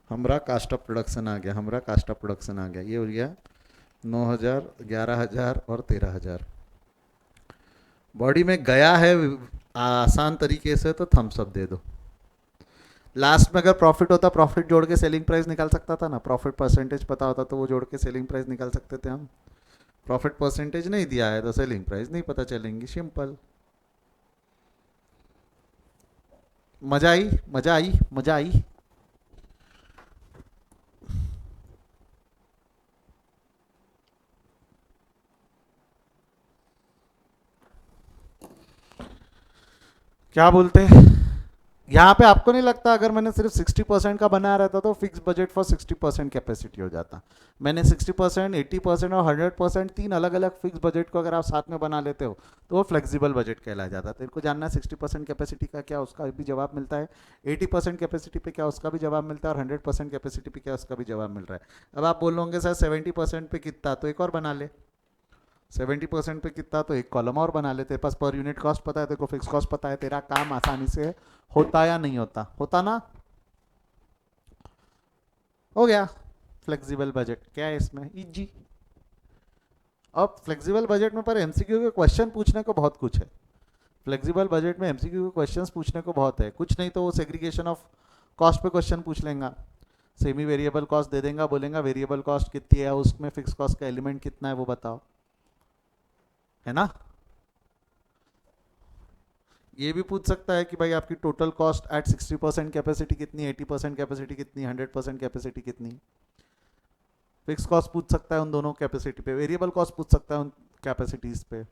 हमारा कास्ट ऑफ प्रोडक्शन आ गया, हमारा कास्ट ऑफ प्रोडक्शन आ गया। ये हो गया 9000, 11000 और 13000। बॉडी में गया है आसान तरीके से तो थम्स अप दे दो। लास्ट में अगर प्रॉफिट होता, प्रॉफिट जोड़ के सेलिंग प्राइस निकाल सकता था ना। प्रॉफिट परसेंटेज पता होता तो वो जोड़ के सेलिंग प्राइस निकाल सकते थे हम। प्रॉफिट परसेंटेज नहीं दिया है तो सेलिंग प्राइस नहीं पता चलेंगी, सिंपल। मजा आई, मजा आई, मजा आई। क्या बोलते हैं यहाँ पे, आपको नहीं लगता अगर मैंने सिर्फ 60% का बनाया रहता तो फिक्स बजट फॉर 60% कैपेसिटी हो जाता। मैंने 60%, 80% और 100% तीन अलग अलग फिक्स बजट को अगर आप साथ में बना लेते हो तो वो फ्लेक्सिबल बजट कहलाया जाता। तो इनको जानना है 60% कैपेसिटी का क्या, उसका भी जवाब मिलता है। 80% कैपेसिटी पे क्या, उसका भी जवाब मिलता है। और 100% कैपेसिटी पे क्या, उसका भी जवाब मिल रहा है। अब आप बोलोगे सर 70% पे कितना, तो एक और बना ले। 70% पे कितना, तो एक कॉलम और बना ले। तेरे पास पर यूनिट कॉस्ट पता है, तेरे को फिक्स कॉस्ट पता है, तेरा काम आसानी से होता या नहीं होता, होता ना। हो गया फ्लेक्सिबल बजट। क्या है इसमें, इजी। अब फ्लेक्सिबल बजट में पर एमसीक्यू के क्वेश्चन पूछने को बहुत कुछ है। फ्लेक्सिबल बजट में एमसीक्यू के क्वेश्चंस पूछने को बहुत है। कुछ नहीं तो वो सेग्रीगेशन ऑफ कॉस्ट पे क्वेश्चन पूछ लेंगे। सेमी वेरिएबल कॉस्ट दे देगा, बोलेगा वेरिएबल कॉस्ट कितनी है, उसमें फिक्स कॉस्ट का एलिमेंट कितना है वो बताओ, है ना। ये भी पूछ सकता है कि भाई आपकी टोटल कॉस्ट एट 60% कैपेसिटी कितनी, 80% कैपेसिटी कितनी, 100% कैपेसिटी कितनी। फिक्स कॉस्ट पूछ सकता है उन दोनों कैपेसिटी पे, वेरिएबल कॉस्ट पूछ सकता है उन कैपेसिटीज पे।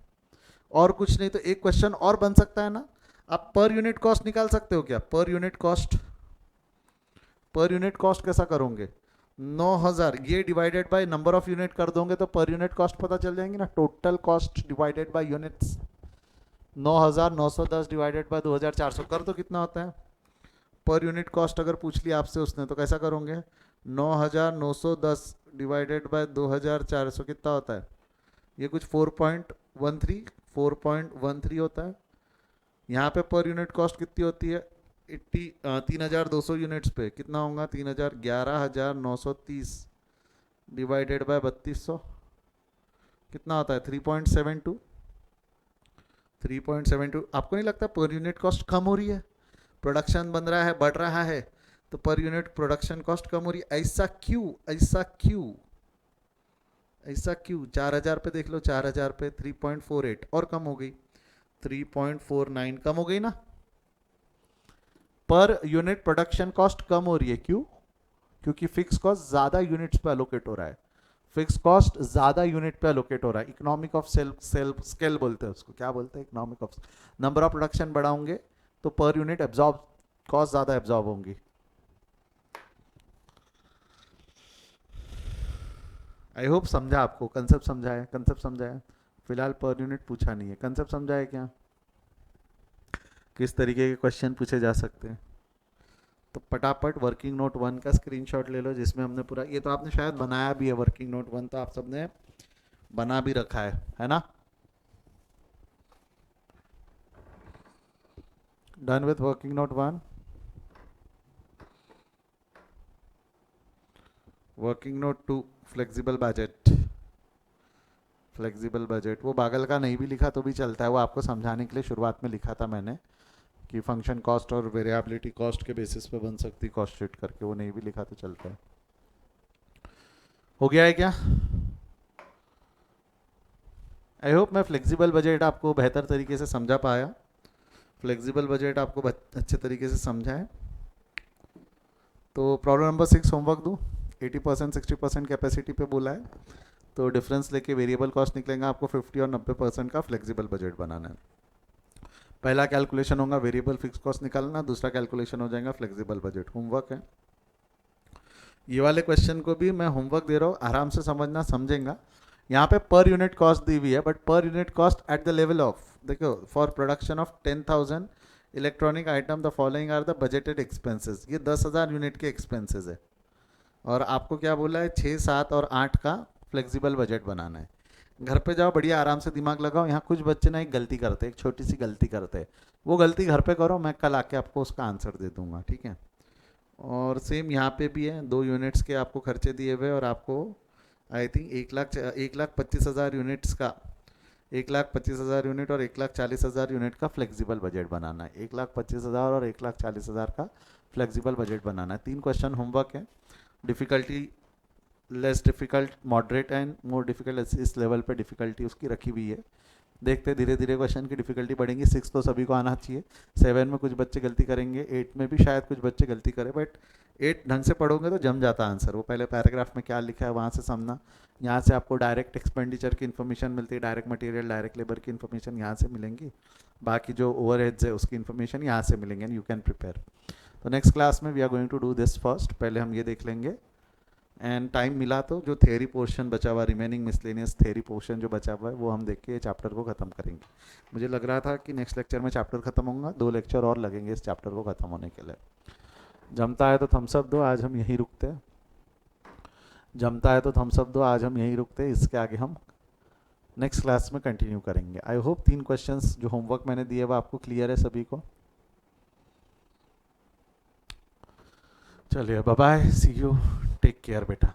और कुछ नहीं तो एक क्वेश्चन और बन सकता है ना, आप पर यूनिट कॉस्ट निकाल सकते हो क्या? पर यूनिट कॉस्ट, पर यूनिट कॉस्ट कैसा करोगे? 9000 ये divided by number of unit कर दोगे तो पर यूनिट कॉस्ट पता चल जाएंगे ना, total cost divided by units. 9910 divided by 2400 कर दो कितना होता है पर यूनिट कॉस्ट। अगर पूछ लिया आपसे उसने तो कैसा करोगे? 9910 डिवाइडेड बाय 2400 कितना होता है? ये कुछ 4.13 होता है। यहाँ पे पर यूनिट कॉस्ट कितनी होती है? 3200 यूनिट्स पे कितना होगा? 11930 डिवाइडेड बाय 3200 कितना होता है? 3.72। 3.72। आपको नहीं लगता पर यूनिट कॉस्ट कम हो रही है? प्रोडक्शन बन रहा है, बढ़ रहा है, तो पर यूनिट प्रोडक्शन कॉस्ट कम हो रही है। ऐसा क्यों? ऐसा क्यों? ऐसा क्यों? 4000 पे देख लो, 4000 पे 3.48 और कम हो गई, 3.49 कम हो गई ना। पर यूनिट प्रोडक्शन कॉस्ट कम हो रही है, क्यों? क्योंकि फिक्स कॉस्ट ज्यादा यूनिट्स पे एलोकेट हो रहा है। फिक्स कॉस्ट ज्यादा यूनिट पे एलोकेट हो रहा है। इकोनॉमिक ऑफ सेल्फ स्केल बोलते हैं उसको। क्या बोलते हैं? Economic of. Number of production बढ़ाओगे तो पर यूनिट एब्जॉर्ब कॉस्ट ज्यादा एब्जॉर्ब होंगी। आई होप समझा, आपको कंसेप्ट समझा है? कंसेप्ट समझा है? फिलहाल पर यूनिट पूछा नहीं है, कंसेप्ट समझा है क्या? किस तरीके के क्वेश्चन पूछे जा सकते हैं? तो पटापट वर्किंग नोट 1 का स्क्रीनशॉट ले लो, जिसमें हमने पूरा, ये तो आपने शायद बनाया भी है वर्किंग नोट 1, तो आप सबने बना भी रखा है ना? Done with working note 1। Working note 2 flexible budget. Flexible budget वो बागल का नहीं भी लिखा तो भी चलता है, वो आपको समझाने के लिए शुरुआत में लिखा था मैंने कि फंक्शन कॉस्ट और वेरिएबिलिटी कॉस्ट के बेसिस पे बन सकती कॉस्ट शीट करके, वो नहीं भी लिखा तो चलता है। हो गया है क्या? आई होप मैं फ्लेक्सिबल बजट आपको बेहतर तरीके से समझा पाया। फ्लेक्सिबल बजट आपको अच्छे तरीके से समझा है। तो प्रॉब्लम नंबर 6 होमवर्क दूँ। 80% 60% कैपेसिटी पे बोला है, तो डिफरेंस लेके वेरिएबल कॉस्ट निकलेगा आपको 50 और 90% का फ्लेक्सिबल बजट बनाना है। पहला कैलकुलेशन होगा वेरिएबल फिक्स कॉस्ट निकालना, दूसरा कैलकुलेशन हो जाएगा फ्लेक्सिबल बजट। होमवर्क है ये वाले क्वेश्चन को भी मैं होमवर्क दे रहा हूँ, आराम से समझना, समझेगा। यहाँ पे पर यूनिट कॉस्ट दी हुई है, but per unit cost at the level of, देखो, for production of 10,000 electronic item the following are the budgeted expenses. ये 10,000 यूनिट के एक्सपेंसेस है, और आपको क्या बोला है? 6, 7 और 8 का फ्लेक्सिबल बजट बनाना है। घर पे जाओ, बढ़िया आराम से दिमाग लगाओ। यहाँ कुछ बच्चे ना एक गलती करते हैं, एक छोटी सी गलती करते हैं, वो गलती घर पे करो, मैं कल आके आपको उसका आंसर दे दूंगा, ठीक है? और सेम यहाँ पे भी है, 2 यूनिट्स के आपको खर्चे दिए हुए, और आपको आई थिंक 1,25,000 यूनिट्स का, 1,25,000 यूनिट और 1,40,000 यूनिट का फ्लेक्सिबल बजट बनाना है। 1,25,000 और 1,40,000 का फ्लेक्सिबल बजट बनाना है। 3 क्वेश्चन होमवर्क है। Difficulty less difficult, moderate and more difficult, इस लेवल पे डिफ़िकल्टी उसकी रखी हुई है। देखते धीरे धीरे क्वेश्चन की डिफ़िकल्टी बढ़ेंगी। 6 तो सभी को आना चाहिए, 7 में कुछ बच्चे गलती करेंगे, 8 में भी शायद कुछ बच्चे गलती करें, बट 8 ढंग से पढ़ोगे तो जम जाता आंसर। वो पहले पैराग्राफ में क्या लिखा है वहाँ से समझना, यहाँ से आपको डायरेक्ट एक्सपेंडिचर की इन्फॉर्मेशन मिलती है, डायरेक्ट मटेरियल डायरेक्ट लेबर की इन्फॉर्मेशन यहाँ से मिलेंगी, बाकी जो ओवरहेड्स है उसकी इन्फॉर्मेशन यहाँ से मिलेंगे, एंड यू कैन प्रिपेयर। तो नेक्स्ट क्लास में we are going to do this first, पहले हम ये देख लेंगे, एंड टाइम मिला तो जो थ्योरी पोर्शन बचा हुआ, रिमेनिंग मिसलेनियस थ्योरी पोर्शन जो बचा हुआ है, वो हम देख के चैप्टर को ख़त्म करेंगे। मुझे लग रहा था कि नेक्स्ट लेक्चर में चैप्टर ख़त्म होगा, 2 लेक्चर और लगेंगे इस चैप्टर को ख़त्म होने के लिए। जमता है तो थम्स अप दो, आज हम यहीं रुकते हैं। जमता है तो थम्स अप दो, आज हम यहीं रुकते हैं। इसके आगे हम नेक्स्ट क्लास में कंटिन्यू करेंगे। आई होप 3 क्वेश्चंस जो होमवर्क मैंने दिए वो आपको क्लियर है सभी को। चलिए, bye bye, see you, take care बेटा।